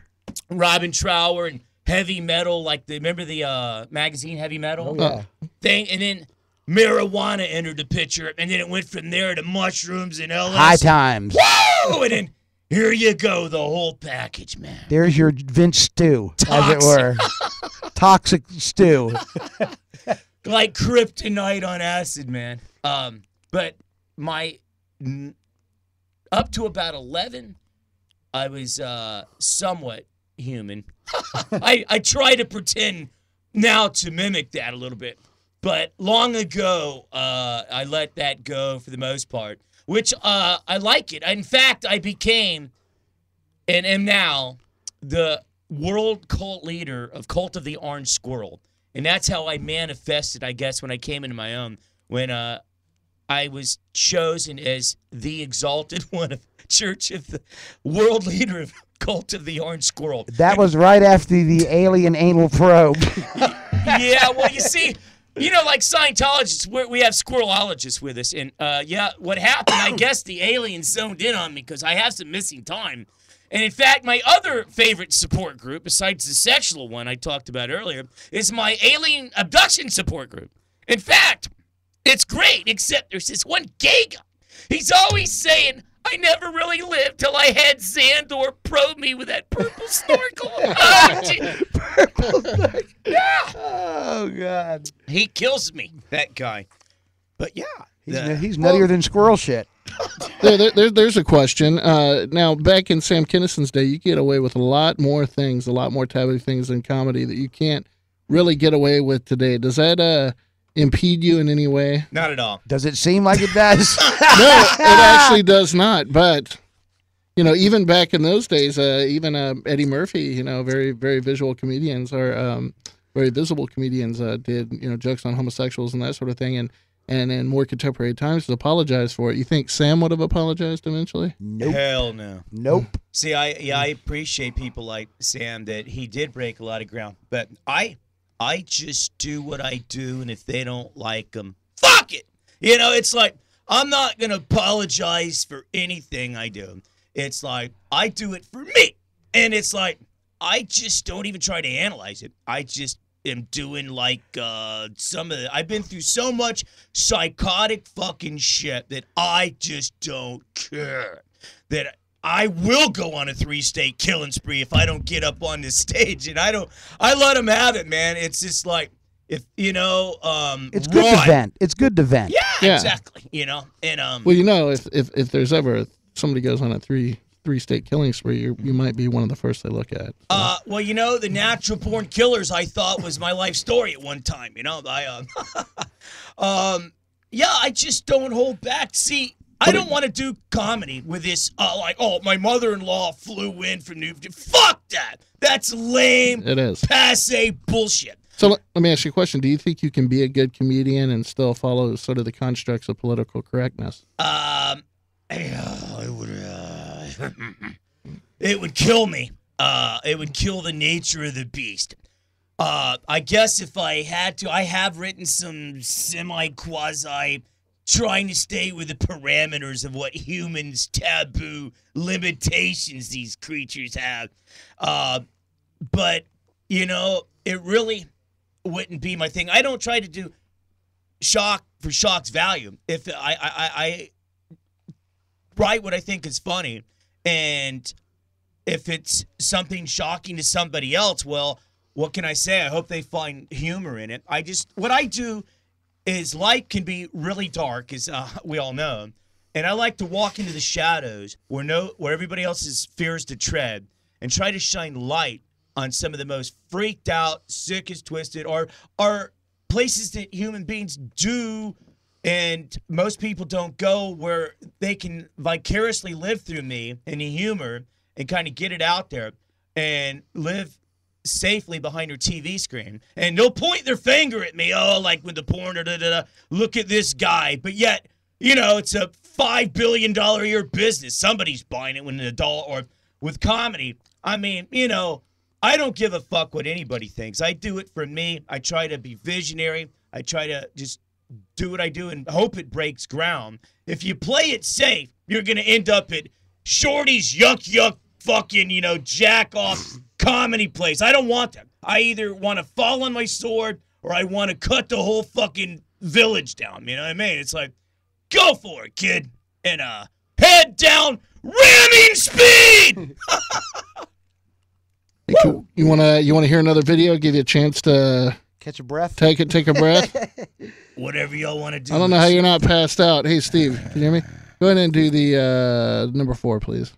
and heavy metal, remember the magazine Heavy Metal? Oh, yeah. Thing, and then marijuana entered the picture, and then it went from there to mushrooms and LSD. High times. Woo! And then here you go, the whole package, man. There's your Vince stew, as it were. Toxic stew. Like kryptonite on acid, man. But up to about 11, I was somewhat human. I try to pretend now to mimic that a little bit. But long ago, I let that go for the most part, which I like it. In fact, I became and am now the world cult leader of Cult of the Orange Squirrel. And that's how I manifested, I guess, when I came into my own, when I was chosen as the exalted one of Church of the world leader of Cult of the Orange Squirrel. That was right after the alien anal probe. Yeah, well, you see, like Scientologists, we have squirrelologists with us. And, what happened, I guess the aliens zoned in on me because I have some missing time. And, in fact, my other favorite support group, besides the sexual one I talked about earlier, is my alien abduction support group. In fact, it's great, except there's this one gay guy. He's always saying, I never really lived till I had Xandor probe me with that purple snorkel. Purple snorkel. Yeah. Oh, God. He kills me, that guy. But, yeah. He's nuttier than squirrel shit. There's a question. Now, back in Sam Kinnison's day, you get away with a lot more things, a lot more taboo things in comedy that you can't really get away with today. Does that impede you in any way? Not at all. Does it seem like it does? No, it actually does not. But, even back in those days, even Eddie Murphy, very, very visual comedians or very visible comedians did, jokes on homosexuals and that sort of thing. And in more contemporary times to apologize for it. You think Sam would have apologized eventually? Nope. Hell no. Nope. See, I appreciate people like Sam that he did break a lot of ground. But I just do what I do, and if they don't like them, fuck it. It's like, I'm not going to apologize for anything I do. It's like, I do it for me. And it's like, I just don't even try to analyze it. I just am doing like some of the, I've been through so much psychotic fucking shit that I just don't care. That I will go on a 3-state killing spree if I don't get up on this stage, and I let them have it, man. It's just like, if it's good to vent. It's good to vent. Yeah, exactly. And well, if there's ever somebody goes on a three-state killing spree, you might be one of the first they look at. Well, the Natural Born Killers, I thought was my life story at one time. I just don't hold back. See, I don't want to do comedy with this, my mother-in-law flew in from New. Fuck that. That's lame. It is. Passe bullshit. So let me ask you a question. Do you think you can be a good comedian and still follow sort of the constructs of political correctness? It would kill me. It would kill the nature of the beast. I guess if I had to, I have written some semi-quasi trying to stay with the parameters of what humans' taboo limitations these creatures have. But, it really wouldn't be my thing. I don't try to do shock for shock's value. If I write what I think is funny, and if it's something shocking to somebody else, well, what can I say? I hope they find humor in it. What I do is life can be really dark, as we all know, and I like to walk into the shadows where everybody else fears to tread, and try to shine light on some of the most freaked out, sickest, twisted, or places that human beings do and most people don't go, where they can vicariously live through me and the humor and kind of get it out there and live safely behind their TV screen. And they'll point their finger at me, like with the porn, or look at this guy. But yet, it's a $5 billion a year business. Somebody's buying it when an adult, or with comedy. I mean, I don't give a fuck what anybody thinks. I do it for me. I try to be visionary. I try to just do what I do and hope it breaks ground. If you play it safe, you're going to end up at Shorty's yuck fucking, jack off comedy place. I don't want that. I either want to fall on my sword or I want to cut the whole fucking village down. You know what I mean? It's like, go for it, kid. And head down, ramming speed! You wanna hear another video? Give you a chance to catch a breath. Take a breath. Whatever y'all want to do. I don't know how you're not passed out. Hey, Steve, can you hear me? Go ahead and do the number 4, please.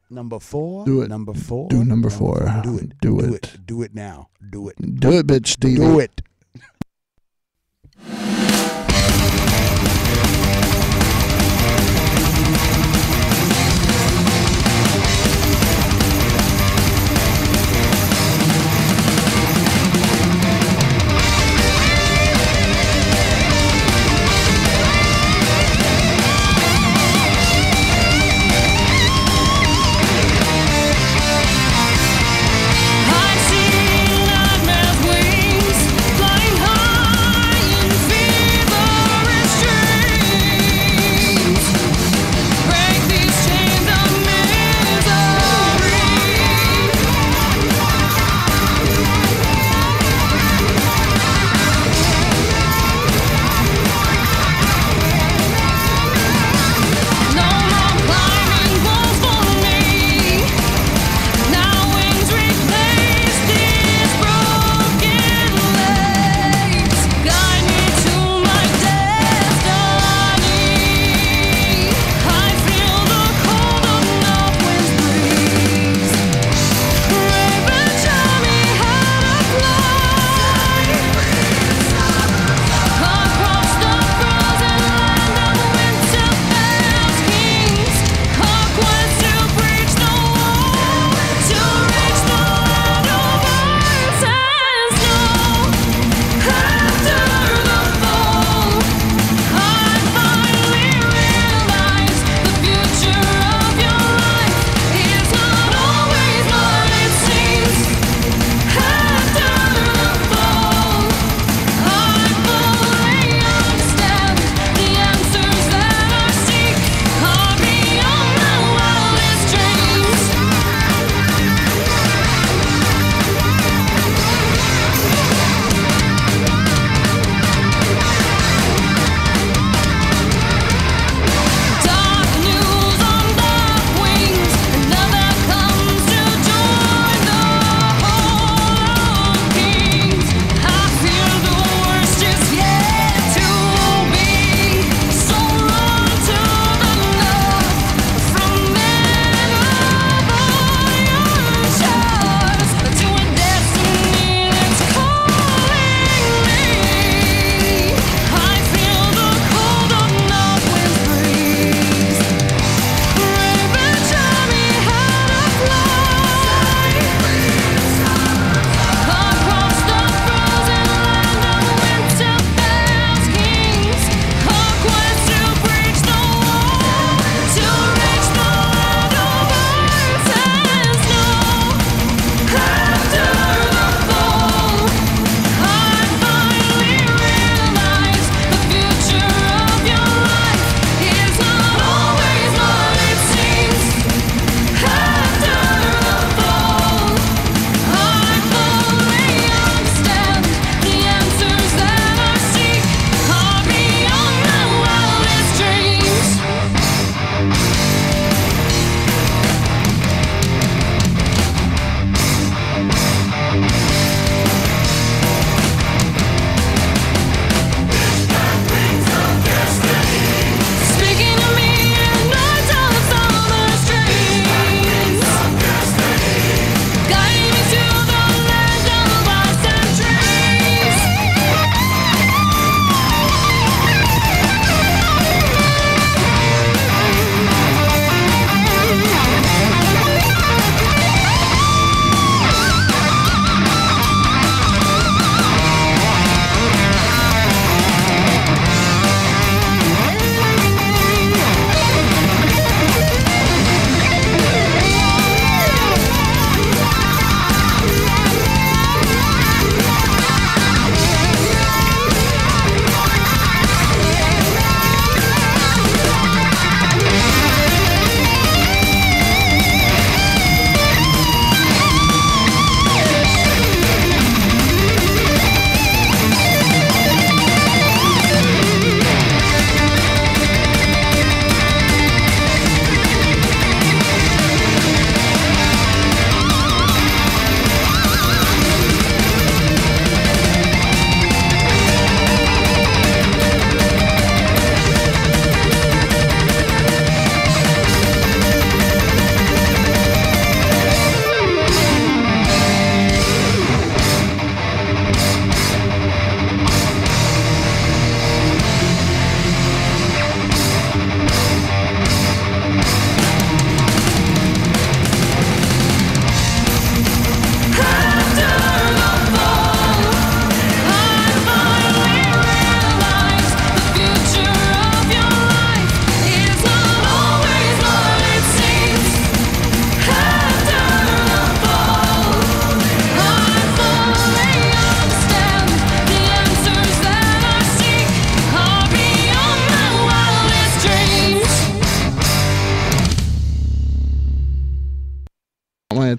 Number 4. Do it. Number 4. Do number 4. Do it. Do it. Do it now. Do it. Do it, bitch, Steve. Do it. I see nightmares' wings.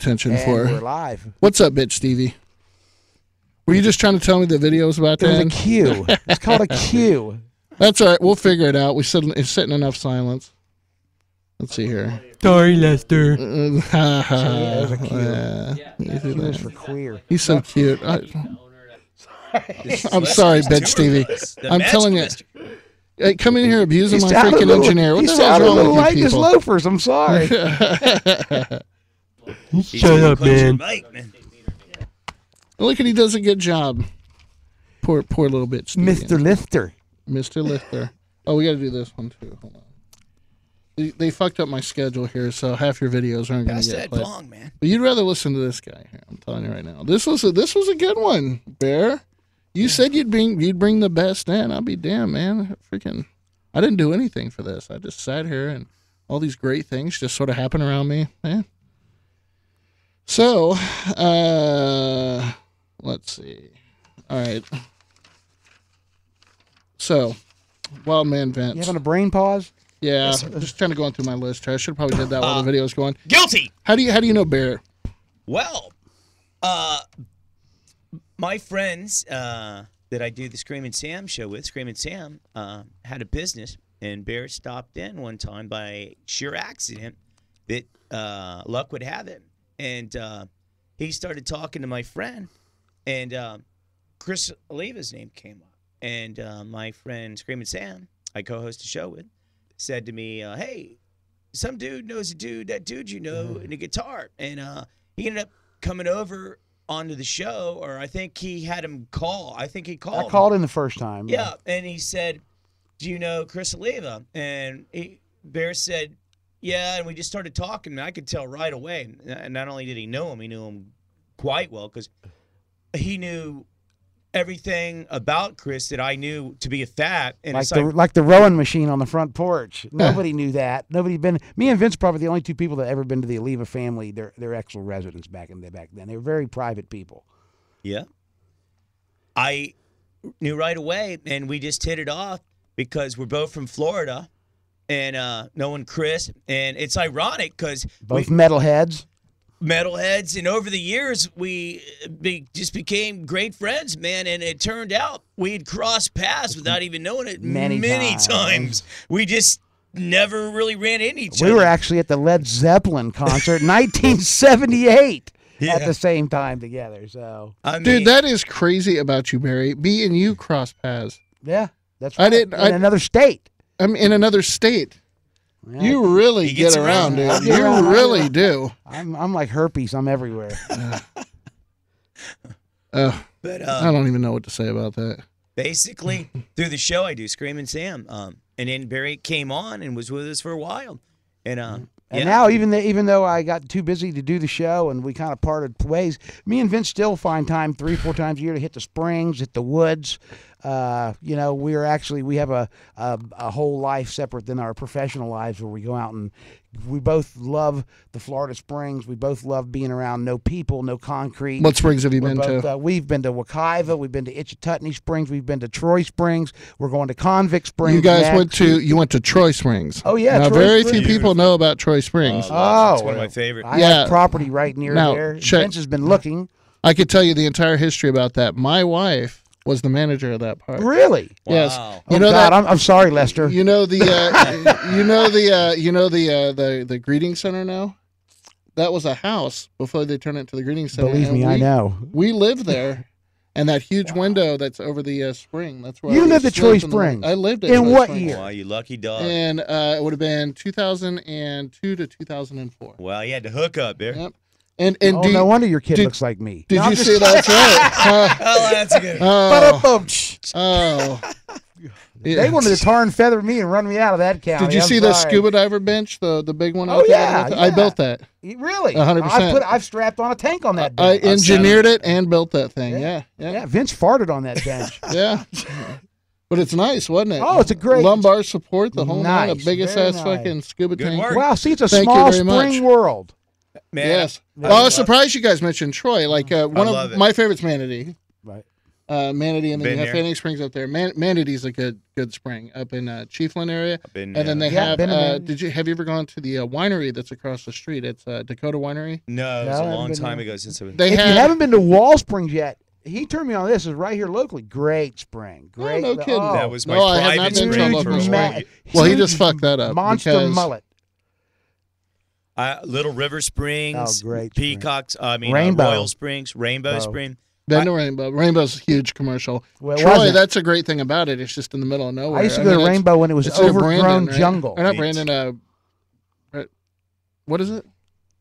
attention And for. we're live. What's up, bitch, Stevie? Were you just trying to tell me the video was about to It was a end? cue. It's called a cue. That's all right. We'll figure it out. It's sitting enough silence. Let's see here. Sorry, Lester. There's a cue. You see Q is that? for queer. He's so cute. I'm sorry, bitch, Stevie. I'm telling you. Hey, come in here abusing my freaking engineer. What the hell's wrong with you like his people? loafers. I'm sorry. Shut up, man. Look at he does a good job. Poor little bitch. Stevie. Mr. Lifter. Mr. Lifter. Oh, we got to do this one too. Hold on. They fucked up my schedule here, so half your videos aren't going to get played. Bong, man. But you'd rather listen to this guy here. I'm telling you right now. This was a good one, Bear. You said you'd bring the best in. I'll be damned, man. I didn't do anything for this. I just sat here and all these great things just sort of happened around me, man. So, let's see. All right. So, Wild Man Vince. You having a brain pause? Yeah, Yes, I'm just trying to go through my list here. I should have probably did that while the video was going. Guilty. How do you know Bear? Well, my friends that I do the Screamin' Sam show with, Screamin' Sam, had a business, and Bear stopped in one time by sheer accident that luck would have it. And he started talking to my friend, and Chris Oliva's name came up. And my friend Screamin' Sam, I co-host a show with, said to me, hey, some dude knows that dude you know in a guitar. And he ended up coming over onto the show, or I think he had him call. I think he called. I called in the first time. Yeah, and he said, do you know Chris Oliva? And Bear said, yeah, and we just started talking, and I could tell right away. And not only did he know him, he knew him quite well, because he knew everything about Chris that I knew to be a fact. And like the rowing machine on the front porch. Nobody knew that. Me and Vince probably the only two people that ever been to the Oliva family, their actual residence back then. They were very private people. Yeah. I knew right away, and we just hit it off because we're both from Florida, and knowing Chris, and it's ironic because both metalheads, and over the years we just became great friends, man. And it turned out we had crossed paths without even knowing it many times. We just never really ran into each other. We were actually at the Led Zeppelin concert in 1978 at the same time together. So, Dude, that is crazy about you, Barry. Me and you crossed paths. Yeah, that's right. In another state. I'm in another state. Yeah. You really get around, dude. You really do. I'm like herpes. I'm everywhere. But I don't even know what to say about that. Basically, through the show I do, Screamin' Sam, and then Barry came on and was with us for a while, and now even though I got too busy to do the show and we kind of parted ways, me and Vince still find time 3-4 times a year to hit the springs, hit the woods. We have a whole life separate than our professional lives, where we go out and we both love the Florida Springs. We both love being around no people, no concrete. What springs have you been to? We've been to Wekiva. We've been to Itchitutney Springs. We've been to Troy Springs. We're going to Convict Springs. You guys went to Troy Springs. Oh yeah. Now Troy very Springs. few people know about Troy Springs. it's one of my favorite. I have property right near there. Vince has been looking. I could tell you the entire history about that. My wife was the manager of that park. Really? Yes. Wow. You know God, that. I'm sorry, Lester. You know the the greeting center now. That was a house before they turned it into the greeting center. Believe me, I know. We lived there, and that huge window that's over the spring. That's where You I lived at Troy lived in the- Springs. I lived at In Troy what Springs. year? Wow, you lucky dog. And it would have been 2002 to 2004. Well, you had to hook up there. Yep. And no wonder your kid looks like me. Did No, you I'm just see that's right? Oh, that's a good. Oh. They wanted to tar and feather me and run me out of that county. Did you I'm see the sorry. scuba diver bench, the big one? Oh out there? yeah, I built that. Really? 100%. I've strapped on a tank on that I bench. engineered it and built that thing. Yeah. Vince farted on that bench. Yeah. But it's nice, wasn't it? Oh, it's a great lumbar support. The whole nine, a Nice, biggest very ass nice. fucking scuba Good tank. work. Wow, see, it's a Thank you small very spring much. world. Man, Yes. Well, I was surprised you guys mentioned Troy. Like one love of it. my favorites, Manatee. Right. Manatee, and then Been you have there. Fanning Springs up there. Manatee's a good spring up in Chiefland area. Been And then they Yeah, have. been in there. Have you ever gone to the winery that's across the street? It's Dakota Winery. No, it No, was I a haven't long been time there. ago since I was. They If have. you haven't been to Wall Springs yet, he turned me on this. It's right here locally. Great spring. Great. no kidding. Oh, That was my No, I have not private been to a spring local for a spring. while. Well, he huge just fucked that up Monster because- mullet. Little River Springs, Oh, great spring. Peacocks. I mean, Rainbow. Royal Springs, Rainbow Oh. Spring. Been to Rainbow. Rainbow's a huge commercial. Well, it Troy, wasn't. that's a great thing about it. It's just in the middle of nowhere. I used to go to it's- Rainbow when it was it's near overgrown Brandon, right? jungle. Or not Neat. Brandon. What is it?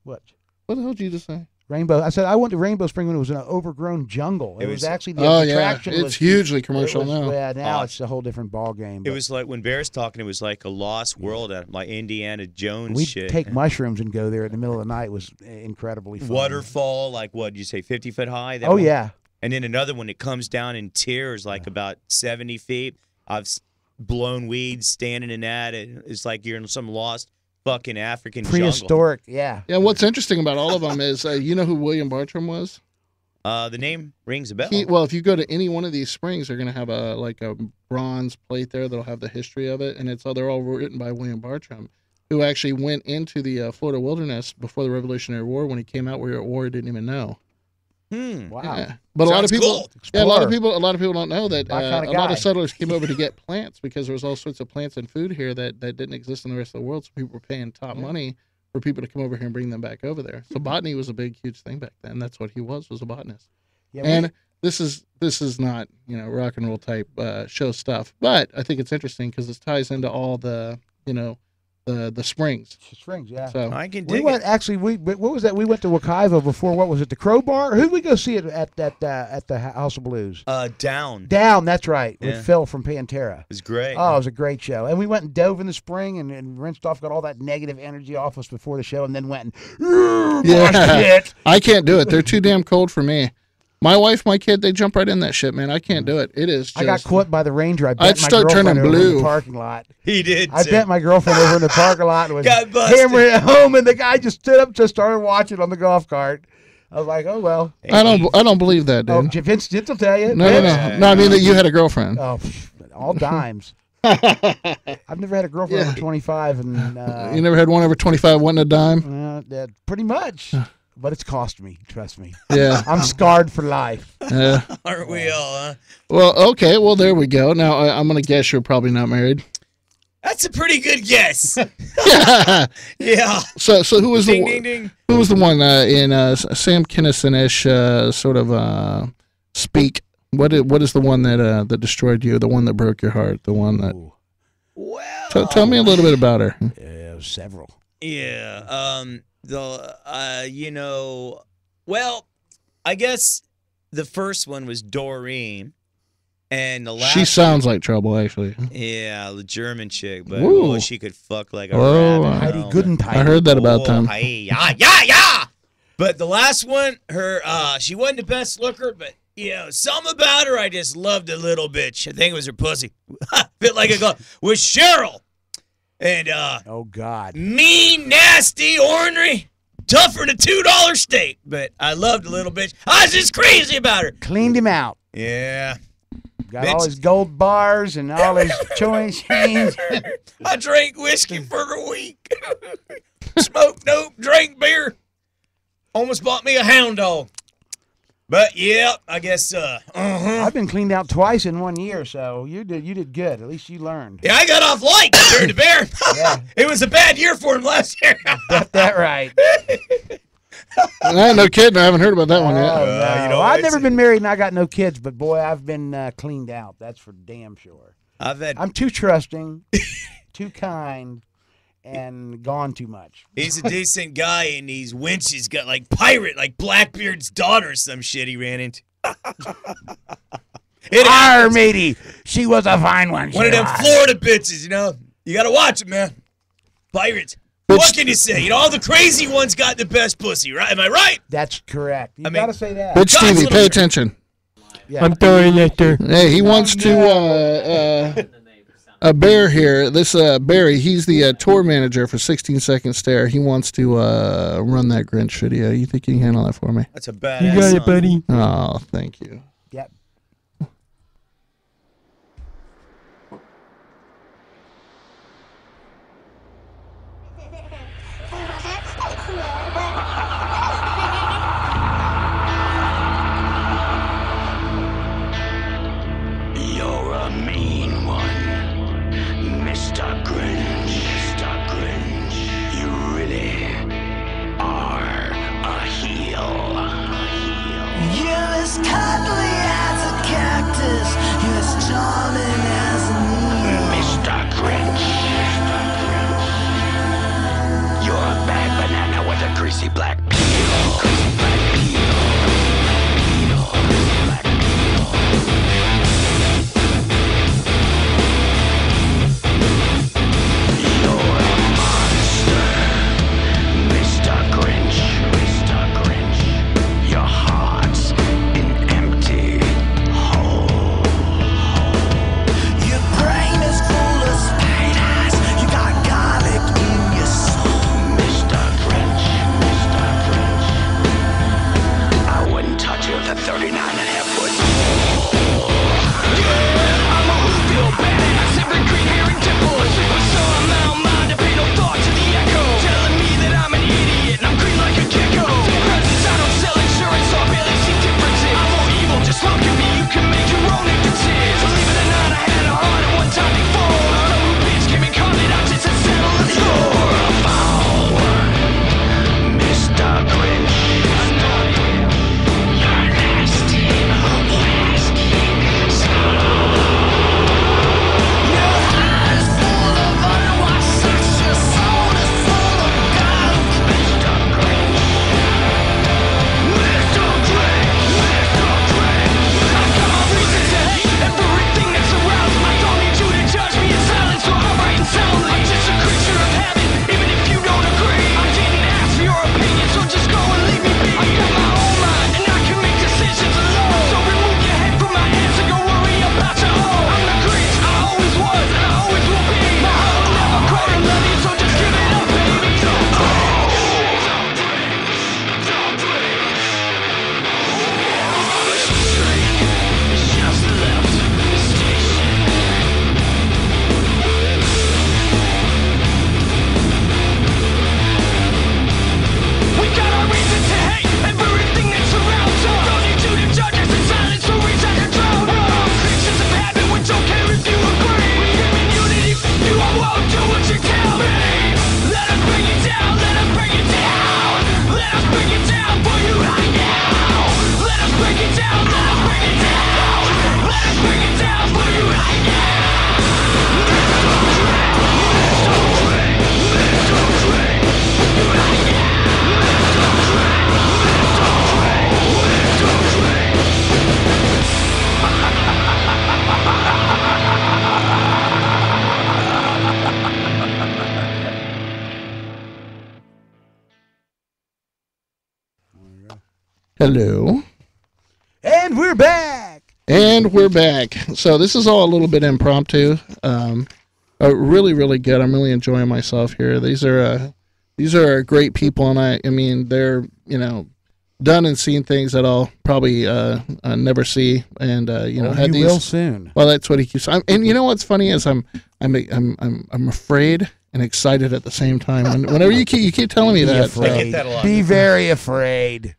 What? What the hell did you just say? Rainbow. I said I went to Rainbow Spring when it was an overgrown jungle. It It was was- actually the Oh yeah, attraction. it's was, hugely commercial it was, now. Yeah, now Oh. it's a whole different ball game. It was like when Bear's talking. It was like a lost world, like Indiana Jones we shit. take mushrooms and go there in the middle of the night. It was incredibly fun. Waterfall, like what did you say, 50 foot high? That Oh one? yeah. And then another one that comes down in tiers, like about 70 feet. I've blown weeds standing in that. It's like you're in some lost fucking African jungle. Prehistoric. Yeah. Yeah, what's interesting about all of them is, you know who William Bartram was? The name rings a bell. Well, if you go to any one of these springs, they're going to have a bronze plate there that'll have the history of it, and they're all written by William Bartram, who actually went into the Florida wilderness before the Revolutionary War. When he came out, we were at war, he didn't even know. Wow. Yeah. But a lot of Sounds people, cool. yeah, a lot of people don't know that My kinda a lot guy. of settlers came over to get plants because there was all sorts of plants and food here that didn't exist in the rest of the world. So people were paying top money for people to come over here and bring them back over there. So botany was a big, huge thing back then. That's what he was a botanist. Yeah, And this is not rock and roll type show stuff, but I think it's interesting because it ties into all the the springs. Springs, yeah. So I can We dig went it. actually. What was that? We went to Wakaiva before. What was it? The Crowbar. Who did we go see it at the House of Blues? Down. Down. That's right. Yeah. With Phil from Pantera. It was great. Oh, it was a great show. And we went and dove in the spring and rinsed off, got all that negative energy off us before the show, and then went and yeah, shit. I can't do it. They're too damn cold for me. My wife, my kid, they jump right in that shit, man. I can't do it. It is. Just, I got caught by the ranger. I I'd bent my start girlfriend turning over in blue. the parking lot. He did. I too. bent my girlfriend over in the parking lot and was Got busted. hammering it home, and the guy just stood up, just started watching on the golf cart. I was like, oh well. I don't believe that, Oh, dude. Vince will tell you. No. I mean that you had a girlfriend. Oh, all dimes. I've never had a girlfriend Yeah. over 25, and You never had one over 25 wanting a dime? pretty much. But it's cost me. Trust me. Yeah. I'm scarred for life. Yeah. Aren't we all, huh? Well, okay. Well, there we go. Now I'm gonna guess you're probably not married. That's a pretty good guess. Yeah. Yeah. So who was Ding, the ding, ding. who was the one in Sam Kinison-ish sort of speak? What is the one that destroyed you? The one that broke your heart? The one that? Well, Tell me a little bit about her. Yeah, several. Yeah. Well, I guess the first one was Doreen, and the last. She sounds like trouble, actually. Yeah, the German chick, but Ooh. she could fuck like a Oh, rabbit. Heidi Oh, Goodentime. I heard that about them. Hey, yeah. But the last one, her, she wasn't the best looker, but something about her I just loved a little bitch. I think it was her pussy. Fit like a girl. Was Cheryl, and Oh God. mean, nasty, ornery, tougher than a $2 steak. But I loved the little bitch. I was just crazy about her. Cleaned him out. Yeah. Got all his gold bars and all his choice chains. I drank whiskey for a week. Smoked dope, drank beer. Almost bought me a hound dog. But yeah, I guess I've been cleaned out twice in 1 year, so you did good. At least you learned. Yeah, I got off light compared to Bear. Yeah. It was a bad year for him last year. Got that right. No kidding. I haven't heard about that one yet. Oh, no. you know, I've it's- never been married and I got no kids, but boy, I've been cleaned out. That's for damn sure. I'm too trusting, too kind, and gone too much. He's a decent guy, and these winches got like pirate, like Blackbeard's daughter or some shit he ran into. Arr, matey. She was a fine one. One of them Florida bitches, You got to watch it, man. Pirates. What can you say? All the crazy ones got the best pussy, right? Am I right? That's correct. You I mean- gotta say that. Bitch God's Stevie, little- pay attention. Yeah. I'm sorry, Nectar. Hey, he wants to. A Bear here. This Barry, he's the tour manager for 16 Second Stare. He wants to run that Grinch video. You think you can handle that for me? That's a badass song. Oh, thank you. Yep. mean one, Mr. Grinch. Mr. Grinch, you really are a heel. You're as cuddly as a cactus. You're as charming as an eel. Mr. Grinch. You're a bad banana with a greasy black peel. Greasy black peel. Hello. And we're back. And we're back. So this is all a little bit impromptu. Really, really good. I'm really enjoying myself here. These are great people, and I mean, they're done and seen things that I'll probably never see, and had these. Will soon. Well, that's what he keeps. And you know what's funny is I'm afraid and excited at the same time. Whenever you keep telling me that, I get that a lot. Be very afraid.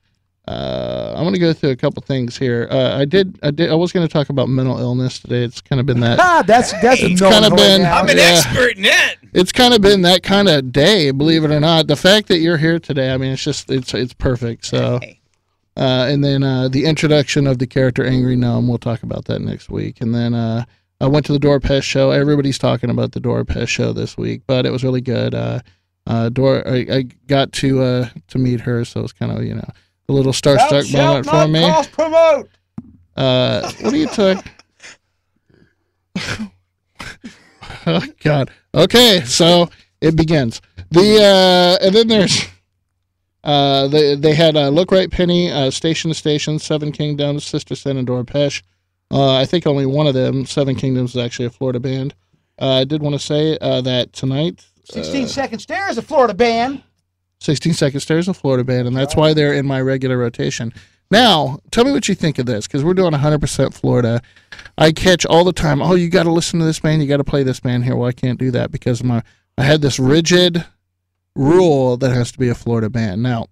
I'm going to go through a couple things here. I was going to talk about mental illness today. It's kind of been that. That's it's kind of been. I'm an expert in it. It's kind of been that kind of day, believe it or not. The fact that you're here today, I mean, it's just it's perfect. So, and then the introduction of the character Angry Gnome. We'll talk about that next week. And then I went to the Dorpest show. Everybody's talking about the Dorpest show this week, but it was really good. I got to meet her, so it was kind of a little starstruck moment for me. Cross promote. What are you talking? Oh God. Okay, so it begins. And then there's they had Look Right Penny, Station to Station, Seven Kingdoms, Sister Sin, and Dorpest. I think only one of them, Seven Kingdoms, is actually a Florida band. I did want to say that tonight. 16 Second Stare is a Florida band. 16 Second Stare is a Florida band, and that's why they're in my regular rotation. Now, tell me what you think of this, because we're doing 100% Florida. I catch all the time, oh, you got to listen to this band, you got to play this band here. Well, I can't do that because I had this rigid rule that has to be a Florida band. Now,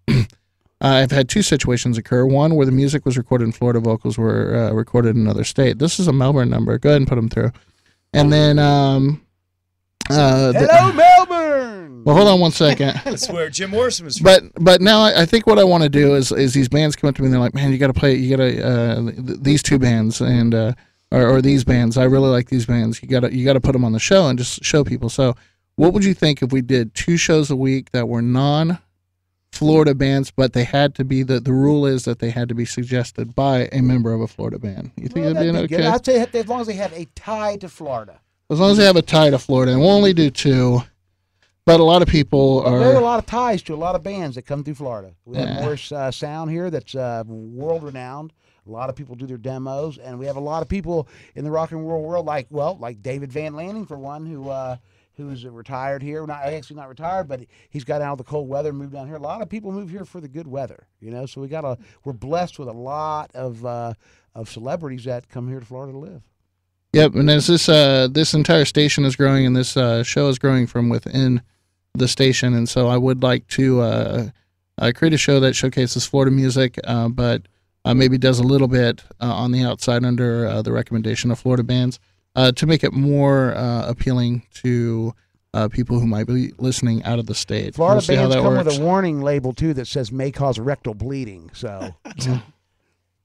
I've had two situations occur. One where the music was recorded in Florida, vocals were recorded in another state. This is a Melbourne number. Go ahead and put them through. And then, Hello, Melbourne. Well, hold on one second. That's where Jim Morrison was from. But now I think what I want to do is these bands come up to me and they're like, man, you got to play, these two bands and or these bands. I really like these bands. You got to put them on the show and just show people. So, what would you think if we did 2 shows a week that were non-Florida bands, but they had to be the rule is that they had to be suggested by a member of a Florida band? You think that'd be okay? Good. I'd say as long as they have a tie to Florida. As long as they have a tie to Florida, and we'll only do 2. But a lot of people are. There are a lot of ties to a lot of bands that come through Florida. We have Morris Sound here that's world renowned. A lot of people do their demos, and we have a lot of people in the rock and roll world, like David Van Lanning for one, who's retired here. Actually not retired, but he's got out of the cold weather and moved down here. A lot of people move here for the good weather, So we're blessed with a lot of celebrities that come here to Florida to live. Yep, and as this entire station is growing, and this show is growing from within the station, and so I would like to create a show that showcases Florida music, but maybe does a little bit on the outside under the recommendation of Florida bands to make it more appealing to people who might be listening out of the state. Florida bands come with a warning label too that says may cause rectal bleeding. So.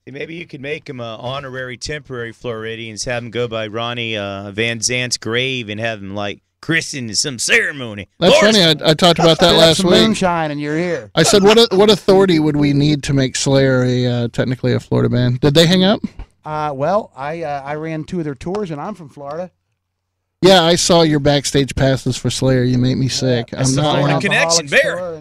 Maybe you could make them honorary temporary Floridians, have them go by Ronnie Van Zant's grave and have them christened in some ceremony. That's funny. I talked about that last week. Moonshine, and you're here. I said, what authority would we need to make Slayer technically a Florida band? Did they hang up? Well, I ran 2 of their tours, and I'm from Florida. Yeah, I saw your backstage passes for Slayer. You make me sick. That's the Florida connection, Bear.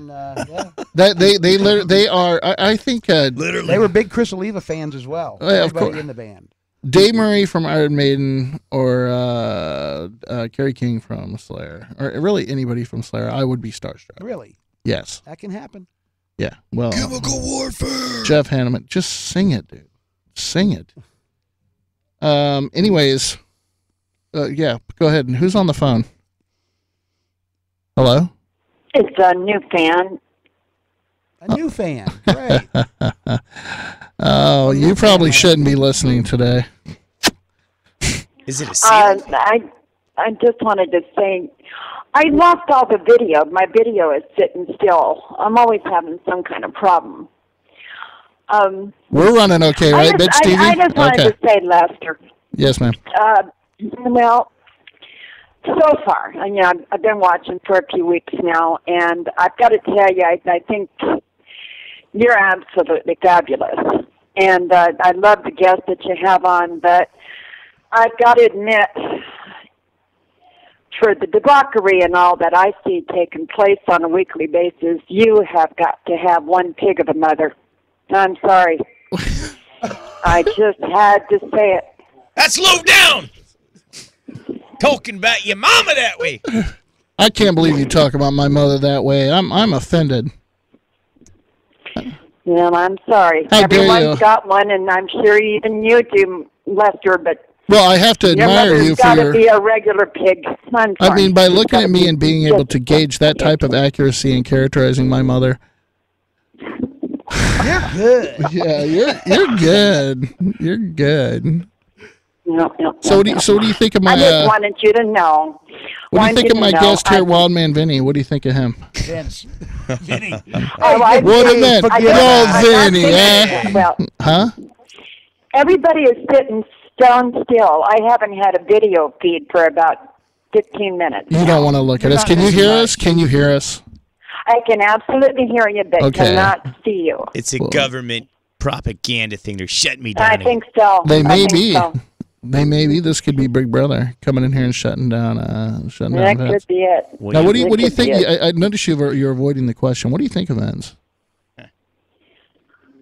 They are. I think literally they were big Chris Oliva fans as well. Yeah, of Everybody course. in the band. Dave Murray from Iron Maiden or Kerry King from Slayer, or really anybody from Slayer, I would be starstruck. Really? Yes. That can happen. Yeah. Well, chemical warfare. Jeff Hanneman, just sing it, dude. Sing it. Anyways, yeah. Go ahead. And who's on the phone? Hello. It's a new fan. A new fan. Great. Oh, you probably shouldn't be listening today. Is it a seal? I just wanted to say, I lost all the video. My video is sitting still. I'm always having some kind of problem. We're running okay, right, Bitch TV? I just wanted to say, Lester. Yes, ma'am. Well, so far, I've been watching for a few weeks now, and I've got to tell you, I think you're absolutely fabulous. And I love the guests that you have on, but I've got to admit, for the debauchery and all that I see taking place on a weekly basis, you have got to have one pig of a mother. I'm sorry. I just had to say it. That's low down! Talking about your mama that way. I can't believe you talk about my mother that way. I'm offended. Well, I'm sorry. How dare you. Everyone's got one, and I'm sure even you do, Lester, but well, I have to admire you for your... your... be a regular pig. I'm sorry. I mean, by looking at me and being able to gauge that type of accuracy in characterizing my mother... You're good. Yeah, you're good. You're good. No. So what do you think of my... I just wanted you to know. What do you think of my guest here, Wildman Vinny? What do you think of him? Vince. Vinny. What a man. Well, Vinny, eh? Well, huh? Everybody is sitting stone still. I haven't had a video feed for about 15 minutes. You don't want to look at us. Can you hear us? Can you hear us? I can absolutely hear you, but Okay. cannot see you. It's a government propaganda thing. They're shutting me down. I think so. They may I think be. so. They may be. This could be Big Brother coming in here and shutting down. That events. could be it. Now, what do you That think? could be it. I noticed you're avoiding the question. What do you think of Vince?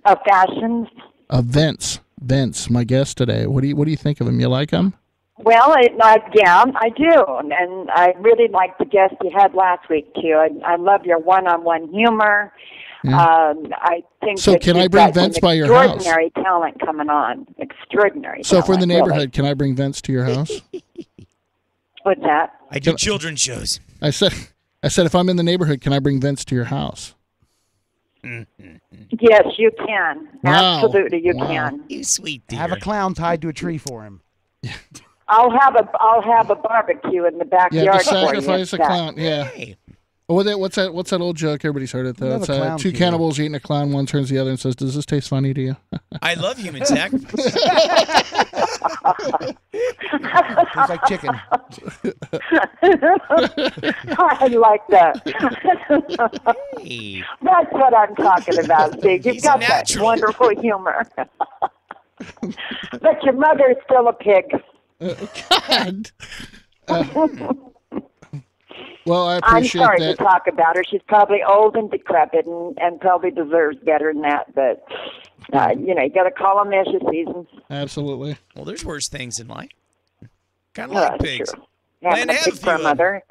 Of fashions? Vince, my guest today. What do you think of him? You like him? Well, yeah, I do, and I really like the guest you had last week too. I love your one-on-one humor. Yeah. I think So that can I you've bring got some Vince by your house? Extraordinary talent coming on. Extraordinary. So for the talent, neighborhood, really. can I bring Vince to your house? What's that? I do children's shows. I said if I'm in the neighborhood, can I bring Vince to your house? Yes, you can. Wow. Absolutely, you Wow. can. You sweet dear. Have a clown tied to a tree for him. I'll have a barbecue in the backyard Yeah, to for you. sacrifice a instead. clown. Yeah. Hey. Oh, what's that old joke? Everybody's heard it though. Love It's a clown two killer. cannibals eating a clown. One turns to the other and says, "Does this taste funny to you?" I love human sacrifice. Tastes like chicken. I like that. Hey. That's what I'm talking about, Steve. You've He's got a that natural. wonderful humor. But your mother is still a pig. God. Well, I I'm appreciate sorry that. to talk about her. She's probably old and decrepit and probably deserves better than that. But, you got to call them as you see them. Absolutely. Well, there's worse things in life. Kind of Well, like that's pigs. true. Having And a have pig a for a few of 'em. mother.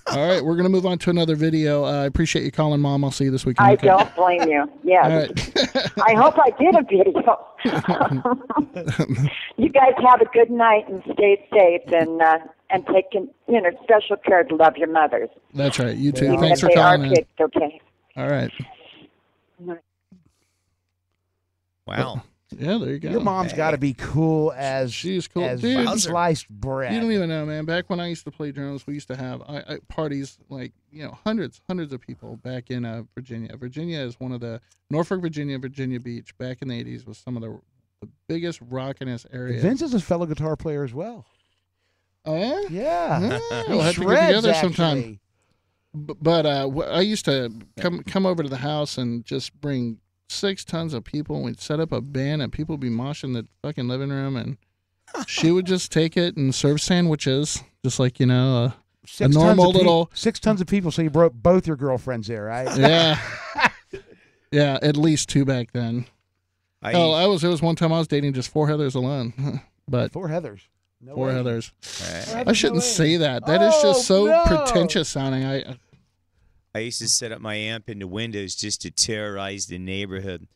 All right, we're gonna move on to another video. I appreciate you calling, Mom. I'll see you this weekend. I okay? don't blame you. Yes. All right. I hope I did a video. You guys have a good night and stay safe and take special care to love your mothers. That's right. You too. Even Thanks if for they are calling in. kids, okay. All right. Wow. Yeah, there you go. Your mom's got to be cool as She's cool. as Dude, sliced bread. You don't even know, man. Back when I used to play drums, we used to have parties like hundreds of people back in Virginia. Virginia is one of the Norfolk, Virginia Beach. Back in the '80s was some of the biggest rockinest areas. Vince is a fellow guitar player as well. Oh yeah, Yeah. We'll have to get Shreds, together sometime. actually. But I used to come over to the house and just bring 6 tons of people, and we'd set up a band, and people would be moshing the fucking living room, and she would just take it and serve sandwiches, just like a normal 6 tons of people. So you broke both your girlfriends there, right? Yeah, yeah, at least 2 back then. Hell, it was one time I was dating just 4 Heathers alone, but 4 Heathers. No 4 way. Heathers. Right. I shouldn't say that. That is just so no. pretentious sounding. I used to set up my amp into Windows just to terrorize the neighborhood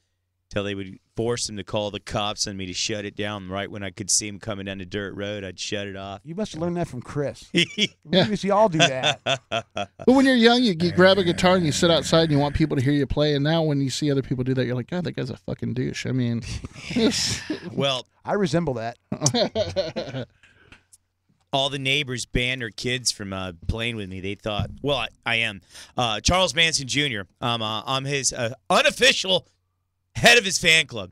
till they would force them to call the cops on me to shut it down. Right when I could see them coming down the dirt road, I'd shut it off. You must have learned that from Chris. We see all do that. But when you're young, you grab a guitar and you sit outside and you want people to hear you play. And now when you see other people do that, you're like, God, that guy's a fucking douche. I mean, Well, I resemble that. all the neighbors banned their kids from playing with me. They thought, well, I am. Charles Manson Jr., I'm his unofficial head of his fan club.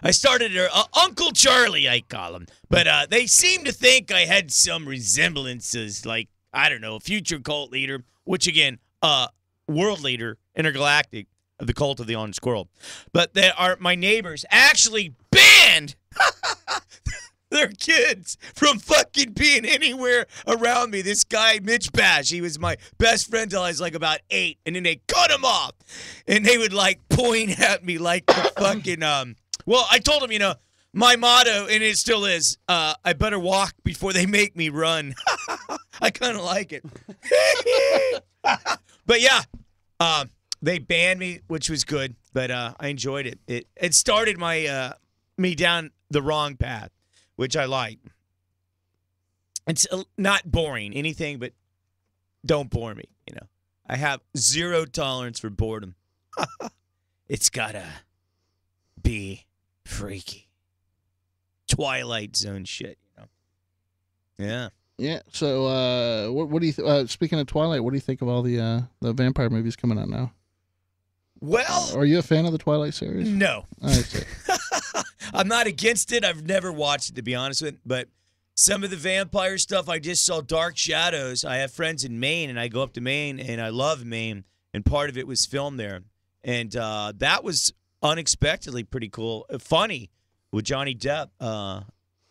I started Uncle Charlie, I call him. But they seem to think I had some resemblances, like, I don't know, a future cult leader, which, again, world leader, intergalactic, of the cult of the orange squirrel. But they are my neighbors actually banned their kids from fucking being anywhere around me. This guy, Mitch Bash, he was my best friend till I was like about 8, and then they cut him off, and they would like point at me like the fucking well, I told him, my motto, and it still is, I better walk before they make me run. I kind of like it. But yeah, they banned me, which was good, but I enjoyed it. It started my me down the wrong path, which I like. It's not boring, anything, but don't bore me, I have zero tolerance for boredom. It's gotta be freaky. Twilight Zone shit, Yeah. yeah. So what do you speaking of Twilight, what do you think of all the vampire movies coming out now? Well, are you a fan of the Twilight series? No. I see. I'm not against it. I've never watched it, to be honest with you. But some of the vampire stuff, I just saw Dark Shadows. I have friends in Maine, and I go up to Maine, and I love Maine. And part of it was filmed there. And that was unexpectedly pretty cool. Funny with Johnny Depp, a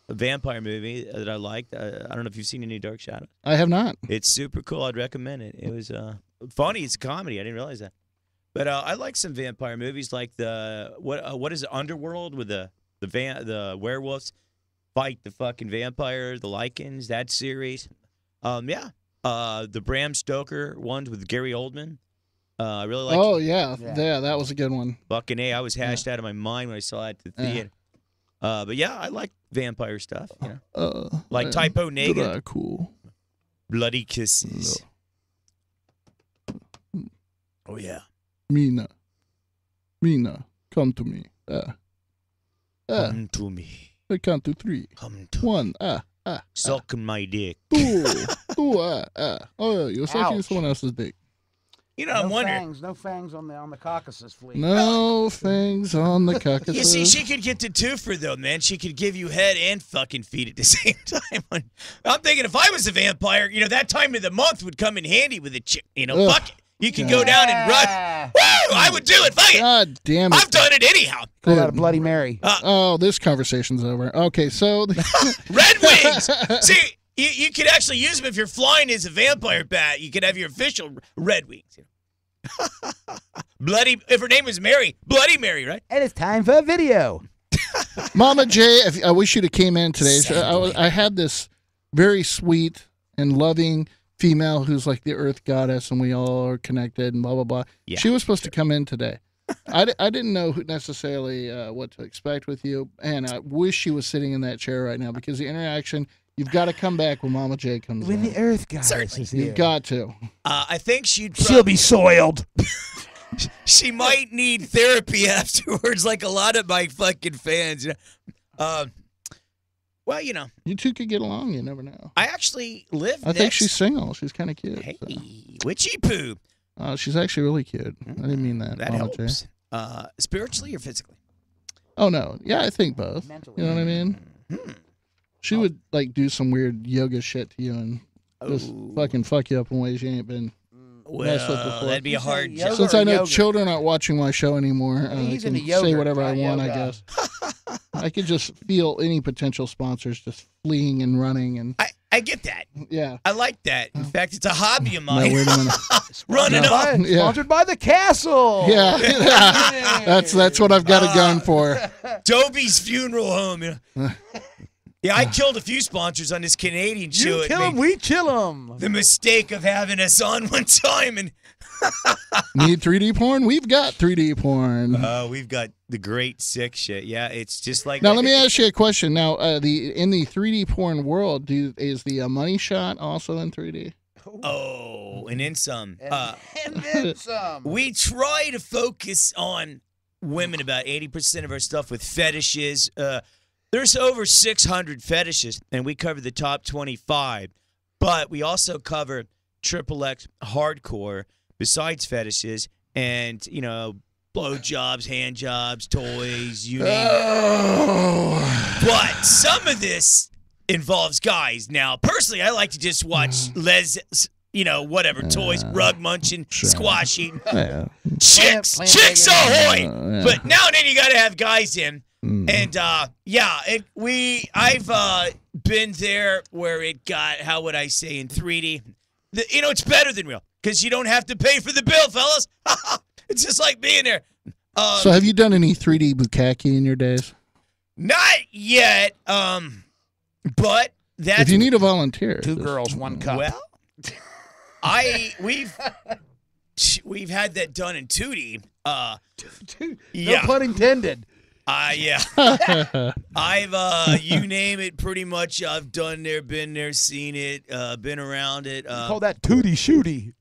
vampire movie that I liked. I don't know if you've seen any Dark Shadows. I have not. It's super cool. I'd recommend it. It was funny. It's a comedy. I didn't realize that. But I like some vampire movies, like the what is it, Underworld, with the werewolves fight the fucking vampire, the Lycans, that series. The Bram Stoker ones with Gary Oldman. I really like. Oh yeah, that was a good one. Fucking A, I was hashed out of my mind when I saw it at the theater. But yeah, I like vampire stuff. Like Typo Negative. Cool. Bloody Kisses. Oh yeah. Mina, come to me. Come to me. I count to 3. Come to 1. Suck my dick. 2. Oh, you're sucking Ouch. someone else's dick. You know, I'm wondering. No fangs on the Caucasus fleet. No fangs on the You Caucasus. see, she could get the twofer though, man. She could give you head and fucking feet at the same time. I'm thinking if I was a vampire, that time of the month would come in handy with a chick. Ugh. Fuck it. You can go down and run. Woo! I would do it. Fuck it. God damn it. I've done it anyhow. Call that a Bloody Mary. Oh, this conversation's over. Okay, so Red Wings. See, you could actually use them if you're flying as a vampire bat. You could have your official Red Wings. If her name was Mary, Bloody Mary, right? And it's time for a video. Mama J, I wish you'd have came in today. I had this very sweet and loving female who's like the earth goddess, and we all are connected and blah, blah, blah. Yeah. She was supposed to come in today. I didn't know necessarily what to expect with you, and I wish she was sitting in that chair right now because the interaction, you've got to come back when Mama J comes When in. the earth goddess Certainly. is here. You've got to. I think she'll be soiled. She might need therapy afterwards, like a lot of my fucking fans. Well, You two could get along. You never know. I actually live I think she's single. She's kind of cute. Hey, so. witchy poo. She's actually really cute. I didn't mean that. That Mama J. helps. Spiritually or physically? Oh, no. Yeah, I think both. You know what I mean? She would, do some weird yoga shit to you and just fucking fuck you up in ways you ain't been messed with before. That'd be a hard yoga Since I know yoga? children aren't watching my show anymore, I He's can into yoga, say whatever I not want, I yoga. guess. I could just feel any potential sponsors just fleeing and running. And I get that. yeah. I like that. In fact, it's a hobby of No, mine. wait a minute. Running No. up. Yeah. Sponsored by the castle. Yeah. That's what I've got it going for. Dobie's Funeral Home. Yeah, I killed a few sponsors on this Canadian show. You It kill made him, we chill him. the mistake of having us on one time, and Need 3D porn? We've got 3D porn. we've got the great sick shit. Yeah, it's just like Now that. let me ask you a question. Now, in the 3D porn world, is the money shot also in 3D? Oh, and then some. And then some. We try to focus on women about 80% of our stuff with fetishes. There's over 600 fetishes, and we cover the top 25. But we also cover XXX hardcore besides fetishes and, blowjobs, hand jobs, toys, you name it. But some of this involves guys. Now, personally, I like to just watch toys, rug munching, squash eating. Yeah. Chicks Plant ahoy! yeah. But now and then you got to have guys in. And I've been there where it got, how would I say, in 3D. It's better than real because you don't have to pay for the bill, fellas. It's just like being there. So have you done any 3D bukkake in your days? Not yet. But that's If you need a volunteer. Two girls, one cup. well. We've had that done in 2D. No Yeah. pun intended. Yeah. I've you name it, pretty much. I've done there, been there, seen it, been around it. Call that tootie shooty.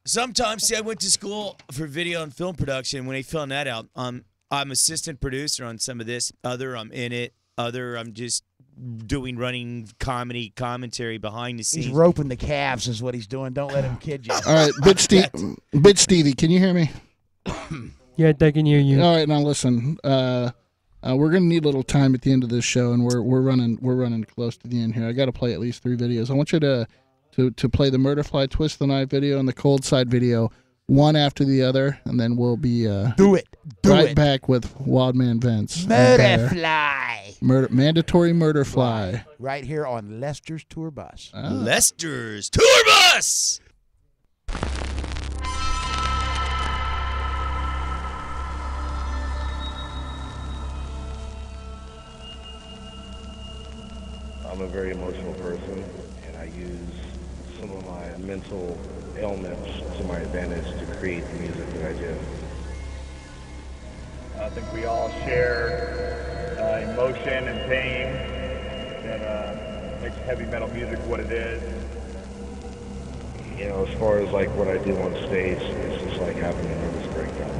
Sometimes, see, I went to school for video and film production. When they found that out, I'm assistant producer on some of this. Other, I'm in it. Other, I'm just running commentary behind the scenes. He's roping the calves is what he's doing. Don't let him kid you. All right, Bitch Stevie, can you hear me? Yeah, I can hear you. All right, now listen. We're gonna need a little time at the end of this show, and we're running close to the end here. I got to play at least 3 videos. I want you to play the Murderfly Twist the Night video and the Cold Side video, one after the other, and then we'll be do it back with Wildman Vince. Murderfly. Mandatory Murderfly. Right here on Lester's Tour Bus. Lester's Tour Bus. I'm a very emotional person, and I use some of my mental ailments to my advantage to create the music that I do. I think we all share emotion and pain that makes heavy metal music what it is. you know, as far as like what I do on stage, it's just like having a nervous breakdown.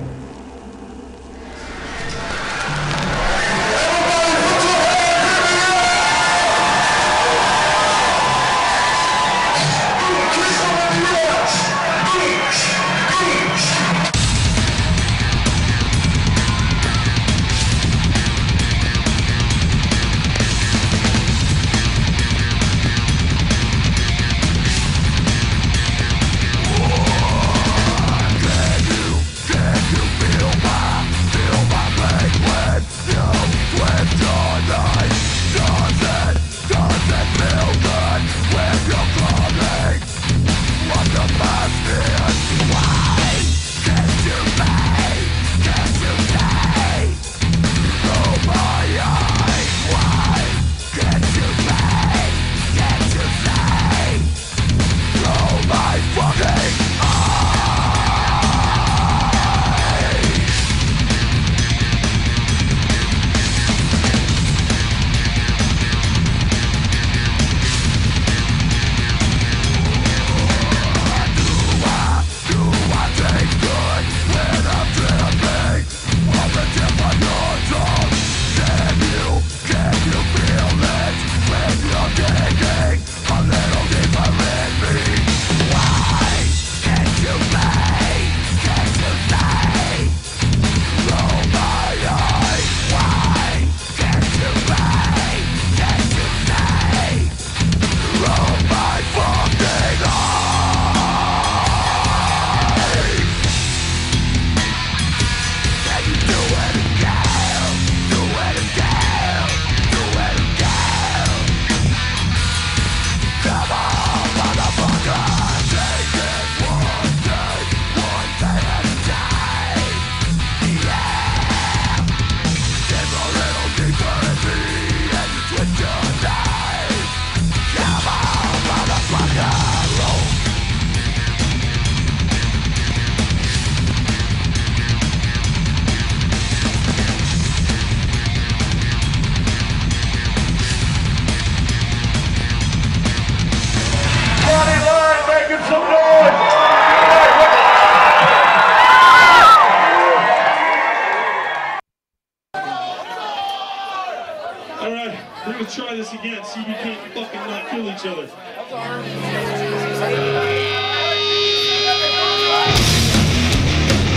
Try this again, see if we can't fucking not kill each other.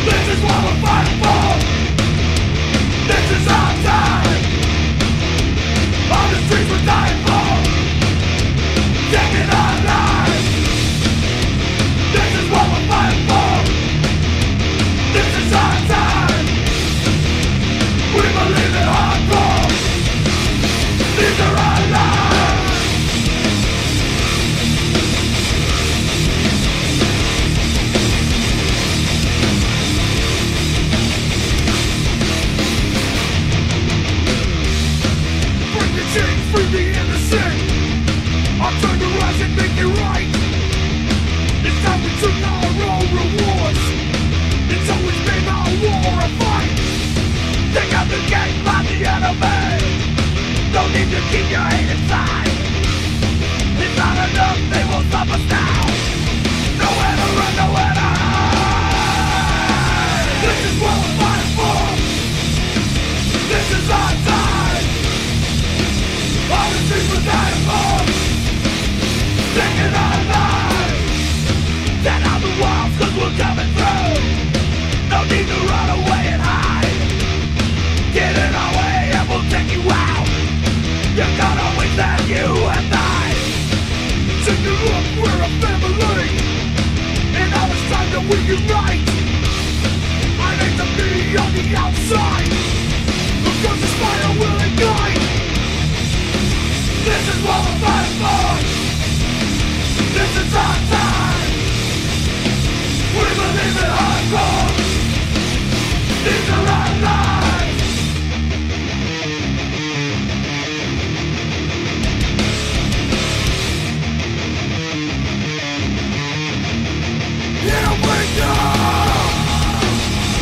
This is what we're fighting for! This is our time! On the streets we're dying for! Taking our lives! This is what we're fighting for! This is our time! We believe in hardcore! These are our lives! Break the chains, free the innocent! I'll turn to rise and make it right! It's time we took our own rewards! It's always been our war, a fight! Take out the game by the enemy! Don't need to keep your hate inside. It's not enough, they will stop us now. Nowhere to run, nowhere to hide. This is what we're fighting for. This is our time. All the streets we're dying for. Taking our lives. Set out the walls cause we're coming through. No need to run away and hide. Get in our way and we'll take you out. You can't always have you and I. Take a look, we're a family. And now it's time that we unite. I need to be on the outside, because this fire will ignite. This is what we're fighting for. This is our time. We believe in hardcore. These are our lives.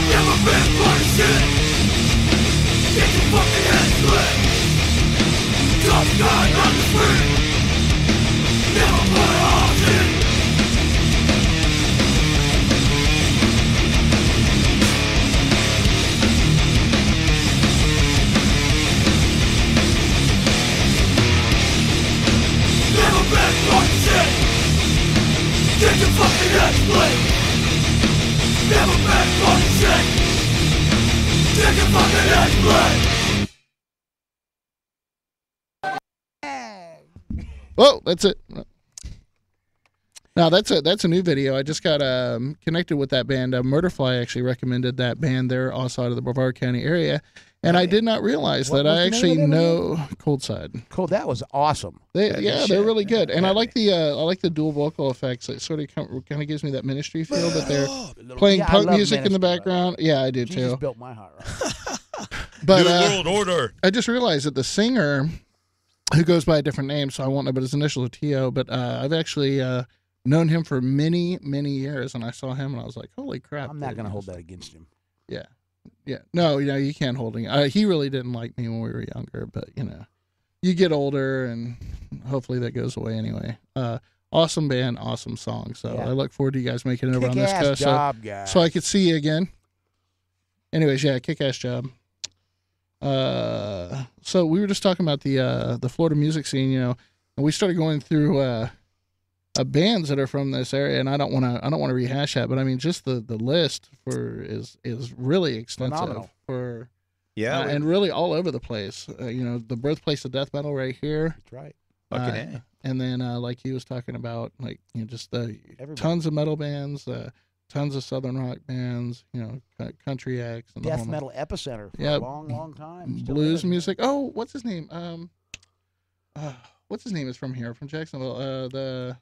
Never been funny shit. Get your fucking head split. Tough guy on the street. Never put a horse in. Whoa, that's it. No, that's a new video. I just got connected with that band. Murderfly actually recommended that band. They're also out of the Brevard County area, and I did not realize that I actually know Cold Side. Cool, that was awesome. They're really good, and I like the dual vocal effects. It sort of kind of gives me that Ministry feel, but they're playing punk music in the background. Yeah, I do too. Jesus built my heart. But New World Order. I just realized that the singer, who goes by a different name, so I won't know, but his initial is T.O., but I've actually known him for many, many years, and I saw him, and I was like, holy crap. I'm not going to hold that against him. Yeah. Yeah. No, you can't hold him. He really didn't like me when we were younger, but, you get older, and hopefully that goes away anyway. Awesome band, awesome song, so I look forward to you guys making it over on this coast. Job, guys. So I could see you again. Anyways, yeah, kick-ass job. So we were just talking about the Florida music scene, and we started going through bands that are from this area, and I don't want to rehash that, but I mean just the list is really extensive. Phenomenal. And really all over the place. The birthplace of death metal right here. That's right. Fucking A. And then like he was talking about, just the tons of metal bands. Tons of southern rock bands, country acts, and death metal epicenter for a long, long time. Still Blues is. music. Oh, what's his name? What's his name is from here, from Jacksonville. The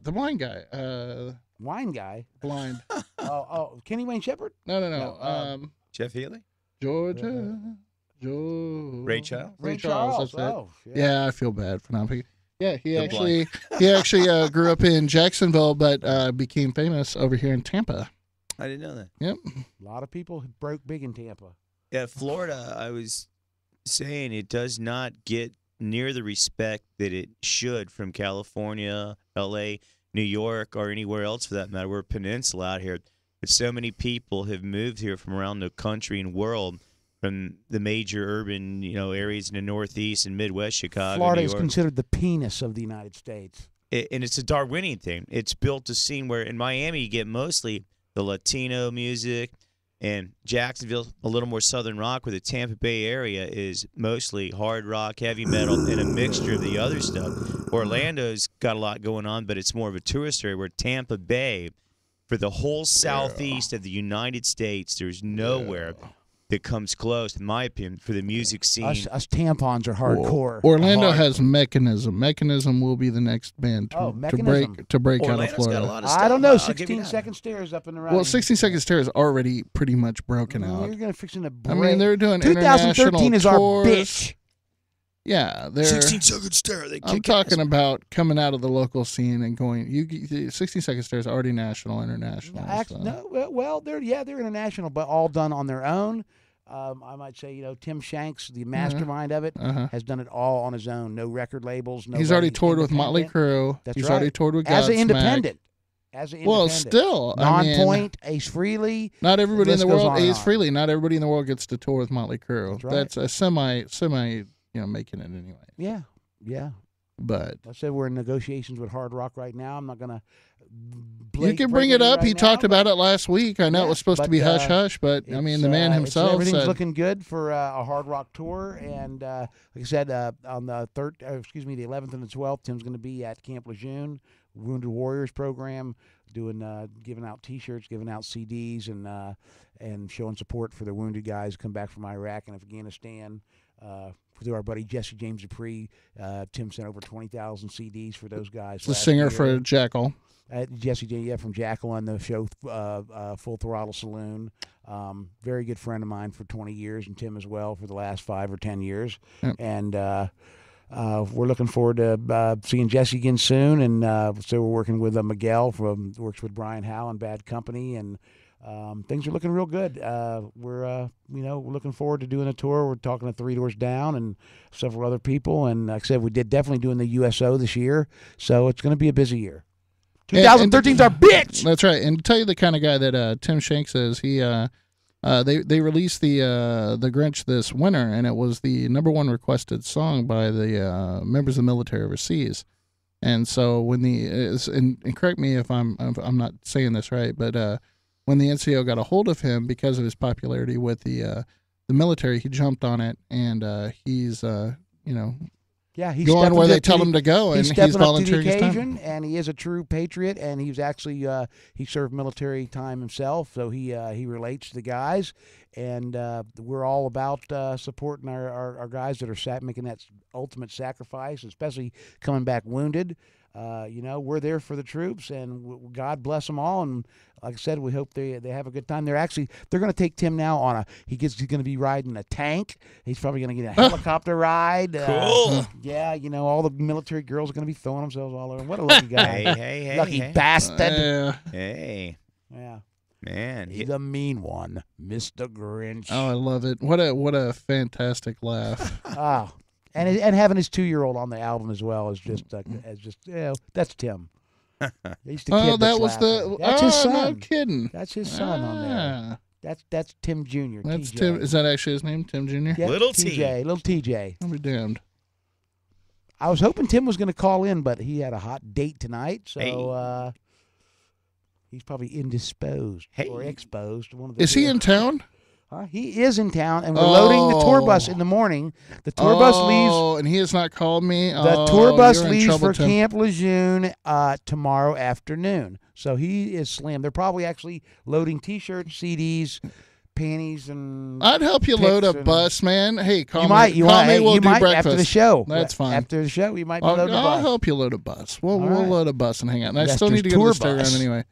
blind guy. Wine guy. Blind. oh, Kenny Wayne Shepherd? No. Jeff Healey. Georgia. Ray Charles. Ray Charles. That's Oh, it. Yeah, I feel bad for not picking. Yeah, he actually grew up in Jacksonville, but became famous over here in Tampa. I didn't know that. Yep. A lot of people broke big in Tampa. Yeah, Florida, I was saying it does not get near the respect that it should from California, L.A., New York, or anywhere else for that matter. We're a peninsula out here. But so many people have moved here from around the country and world, from the major urban, areas in the Northeast and Midwest, Chicago, Florida New is York. considered the penis of the United States. And it's a Darwinian thing. It's built a scene where in Miami you get mostly the Latino music, and Jacksonville a little more southern rock, where the Tampa Bay area is mostly hard rock, heavy metal, and a mixture of the other stuff. Orlando's got a lot going on, but it's more of a tourist area, where Tampa Bay, for the whole southeast of the United States, there's nowhere that comes close, in my opinion, for the music scene. Us tampons are hardcore. Orlando has Mechanism. Mechanism will be the next band to break out of Florida. Got a lot of stuff. I don't know. 16-second stairs up in the right. Well, 16-second stairs is already pretty much broken out. You're gonna fixing to break. I mean, they're doing 2013 international is our tours. bitch. Yeah, they're 16-second stare. I'm talking about coming out of the local scene and going. 16-second stare is already national, international. They're international, but all done on their own. I might say, Tim Shanks, the mastermind of it, has done it all on his own. No record labels. He's already toured with Motley Crue. He's already toured with Godsmack. As an independent. Well, still, Non-Point, Ace Frehley. Not everybody in the world. Ace Frehley. Not everybody in the world gets to tour with Motley Crue. That's a semi. Making it anyway. Yeah. But I said we're in negotiations with Hard Rock right now. I'm not gonna. You can bring it up. He talked about it last week. I know it was supposed to be hush hush, but I mean the man himself everything's said looking good for a Hard Rock tour. And like I said, on the the 11th and the 12th, Tim's going to be at Camp Lejeune, Wounded Warriors program, doing giving out T-shirts, giving out CDs, and showing support for the wounded guys who come back from Iraq and Afghanistan. Through our buddy Jesse James Dupree, Tim sent over 20,000 CDs for those guys. The singer for Jackal. Jesse J. from Jackal on the show Full Throttle Saloon. Very good friend of mine for 20 years, and Tim as well for the last 5 or 10 years. Yep. And we're looking forward to seeing Jesse again soon. And so we're working with Miguel works with Brian Howe and Bad Company, and things are looking real good. We're looking forward to doing a tour. We're talking to Three Doors Down and several other people. And like I said, we did definitely doing the USO this year. So it's going to be a busy year. 2013's our bitch. That's right. And to tell you the kind of guy that Tim Shanks is, he they released the Grinch this winter, and it was the #1 requested song by the members of the military overseas. And so when and correct me if I'm not saying this right, but when the NCO got a hold of him because of his popularity with the military, he jumped on it, and he's Yeah, he's going stepping where to- they tell he- him to go, and he's he's stepping up to the volunteering his time. occasion, and he is a true patriot. And he was actually he served military time himself, so he relates to the guys. And we're all about supporting our guys that are making that ultimate sacrifice, especially coming back wounded. We're there for the troops, and God bless them all. And like I said, we hope they have a good time. They're going to take Tim now on he's going to be riding a tank. He's probably going to get a helicopter ride. Cool. Yeah, all the military girls are going to be throwing themselves all over. What a lucky guy. Hey, lucky hey. bastard. Hey. Yeah. Man, He's the mean one, Mr. Grinch. Oh, I love it. What a fantastic laugh. Oh, and having his 2-year-old on the album as well is just that's Tim. He's the kid Oh, that that's was laughing. That's his son. No kidding. That's his son on there. That's Tim Jr. That's TJ. Tim. Is that actually his name, Tim Jr.? Yeah, Little TJ, little TJ. I'll be damned. I was hoping Tim was going to call in, but he had a hot date tonight, so Hey. he's probably indisposed or exposed. One of the Is he two. in town? He is in town, and we're loading the tour bus in the morning. The tour bus leaves. Oh, and he has not called me. The tour bus you're in leaves trouble, for Tim. Camp Lejeune tomorrow afternoon. So he is slammed. They're probably actually loading T-shirts, CDs, panties, and. I'd help you picks load a and- bus, man. Hey, call You me. might. You call might. me. Hey, We'll you do might breakfast. after the show. That's fine. After the show, you might be I'll, loading a I'll bus. help you load a bus. We'll All right. load a bus and hang out. And I still Lester's need to go to tour the bus. Instagram anyway.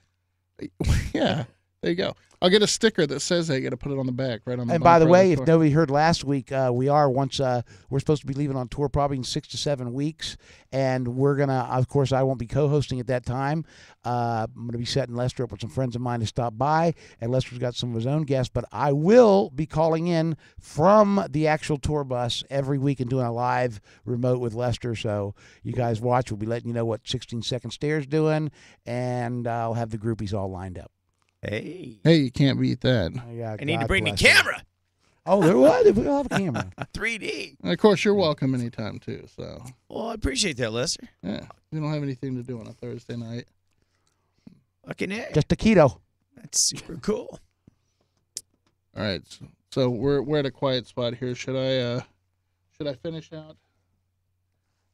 Yeah, there you go. I'll get a sticker that says I got to put it on the back, right on the. And by the bumper of way, the if tour. nobody heard last week, we're supposed to be leaving on tour probably in 6 to 7 weeks, and we're gonna, of course, I won't be co-hosting at that time. I'm gonna be setting Lester up with some friends of mine to stop by, and Lester's got some of his own guests, but I will be calling in from the actual tour bus every week and doing a live remote with Lester. So you guys watch. We'll be letting you know what 16 Second Stare's doing, and I'll have the groupies all lined up. Hey, you can't beat that. Yeah, I need to God bring the bless you. camera. Oh, there was. We'll have a camera. 3D. And of course, you're welcome anytime too. So. Well, I appreciate that, Lester. Yeah, we don't have anything to do on a Thursday night. Fucking A. Just a keto. That's super cool. All right, so we're at a quiet spot here. Should I finish out?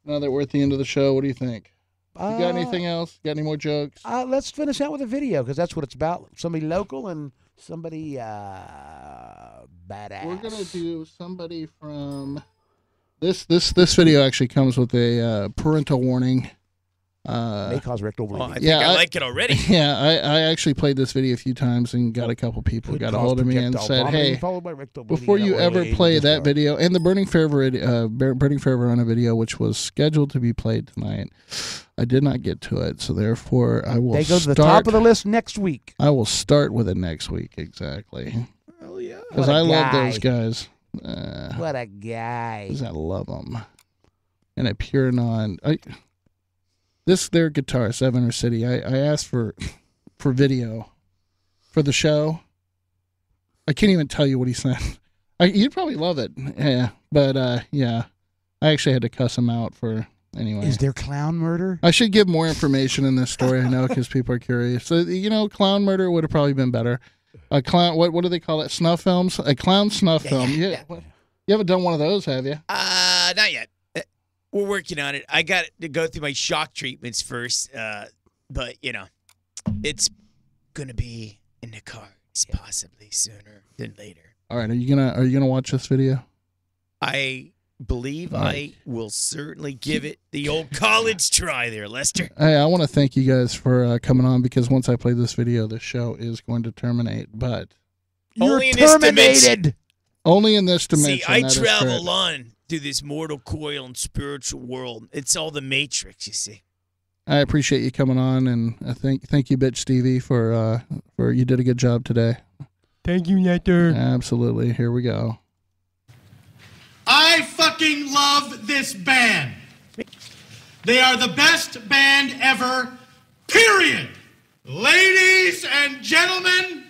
Now that we're at the end of the show, what do you think? You got anything else? Got any more jokes? Let's finish out with a video because that's what it's about. Somebody local and somebody badass. We're gonna do somebody from this video actually comes with a parental warning. May cause rectal bleeding. I think I like it already. Yeah, I actually played this video a few times and got a couple people got a hold of me and said, "Hey, followed by rectal bleeding before in you the ever early play 80s that start." video and the Burning Fair Verona video, which was scheduled to be played tonight, I did not get to it. So therefore, I will. They go to the top of the list next week. I will start with it next week exactly. Oh yeah, because What a I love guy. those guys. What a guy! 'Cause I love them. And a pure their guitarist, Evan City. I asked for video for the show. I can't even tell you what he said. You'd probably love it. Yeah. But yeah. I actually had to cuss him out for anyway. Is there clown murder? I should give more information in this story, I know, because people are curious. So, clown murder would have probably been better. A clown, what do they call it? Snuff films? A clown snuff film. Yeah. You haven't done one of those, have you? Not yet. We're working on it. I got to go through my shock treatments first, but it's gonna be in the cards possibly sooner than later. All right. Are you gonna watch this video? I believe All right. I will certainly give it the old college try there, Lester. Hey, I want to thank you guys for coming on because once I play this video, the show is going to terminate. But Only in this dimension. only in this dimension. See, I that is travel correct. on through this mortal coil and spiritual world. It's all the Matrix, you see. I appreciate you coming on, and I thank you, Bitch Stevie, for you did a good job today. Thank you, Nectar. Absolutely. Here we go. I fucking love this band. They are the best band ever, period. Ladies and gentlemen,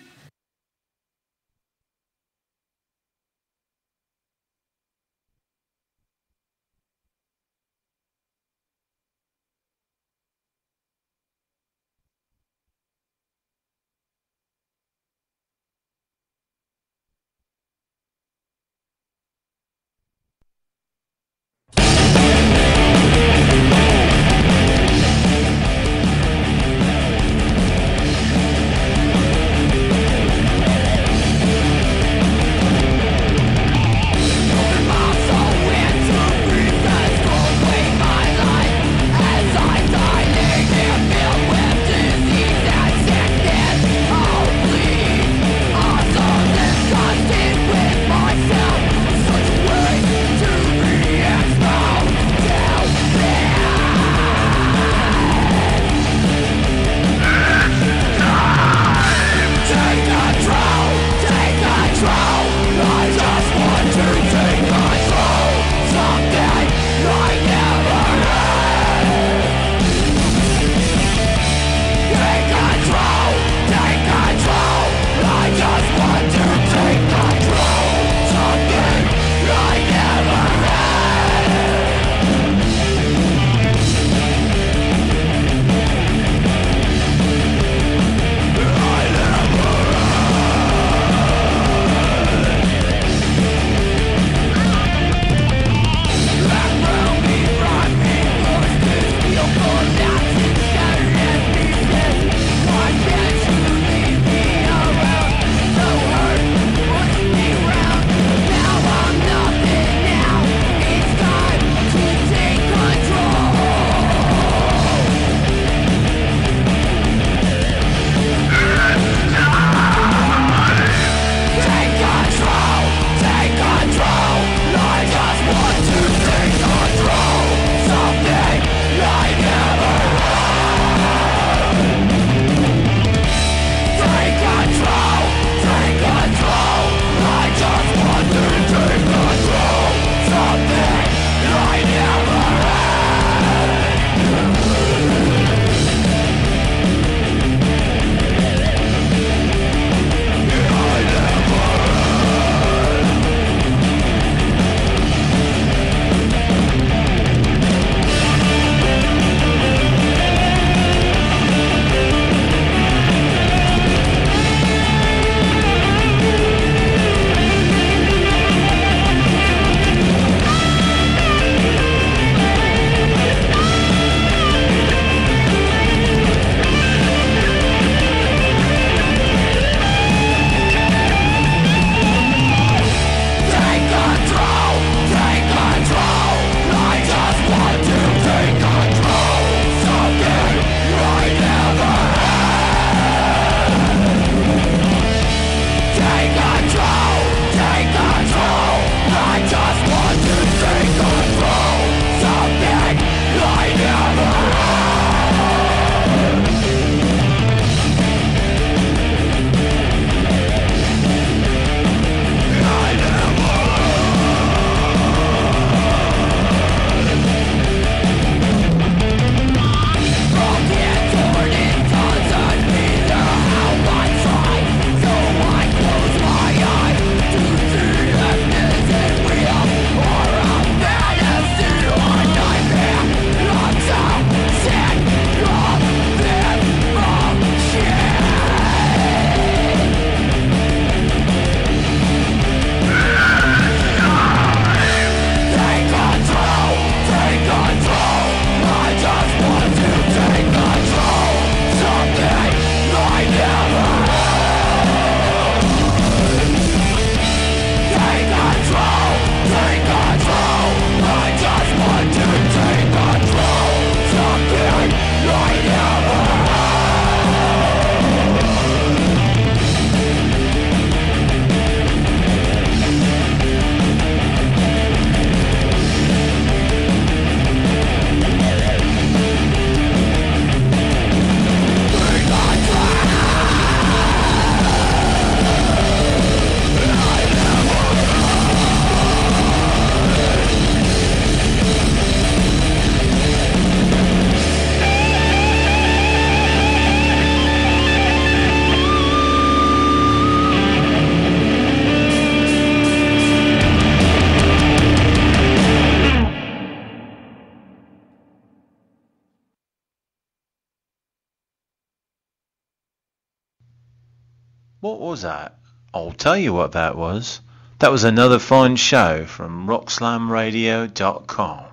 What was that? I'll tell you what that was. That was another fine show from RockSlamRadio.com.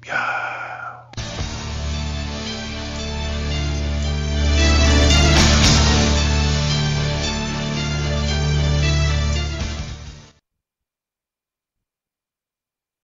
Yeah.